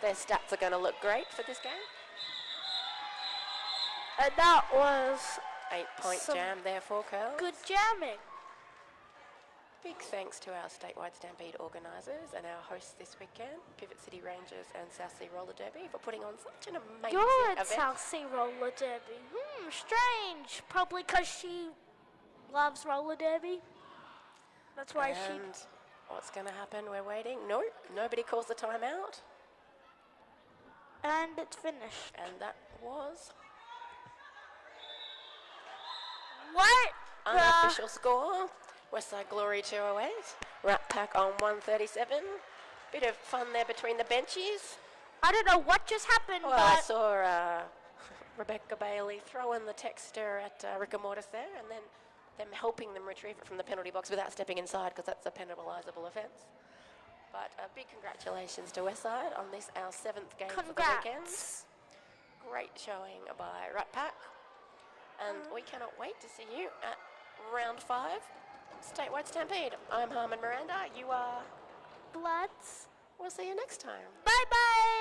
Their stats are going to look great for this game. And that was 8-point some jam there for Curls. good jamming. Big thanks to our statewide Stampede organisers and our hosts this weekend, Pivot City Rangers and South Sea Roller Derby, for putting on such an amazing You're at event. South Sea Roller Derby. Strange. Probably because she loves roller derby. That's why she... And what's going to happen? We're waiting. No, nobody calls the timeout. And it's finished. And that was What? unofficial score. Westside Glory 208. Rat Pack on 137. Bit of fun there between the benches. I don't know what just happened, Well, I but saw Rebecca Bailey throwing the texter at Rick Mortis there, and then them helping them retrieve it from the penalty box without stepping inside, because that's a penalisable offence. But big congratulations to Westside on this, our 7th game for the weekend. congrats. Great showing by Rat Pack. And we cannot wait to see you at round 5. Statewide Stampede. I'm Harmon Miranda. You are. Bloods. We'll see you next time. Bye bye.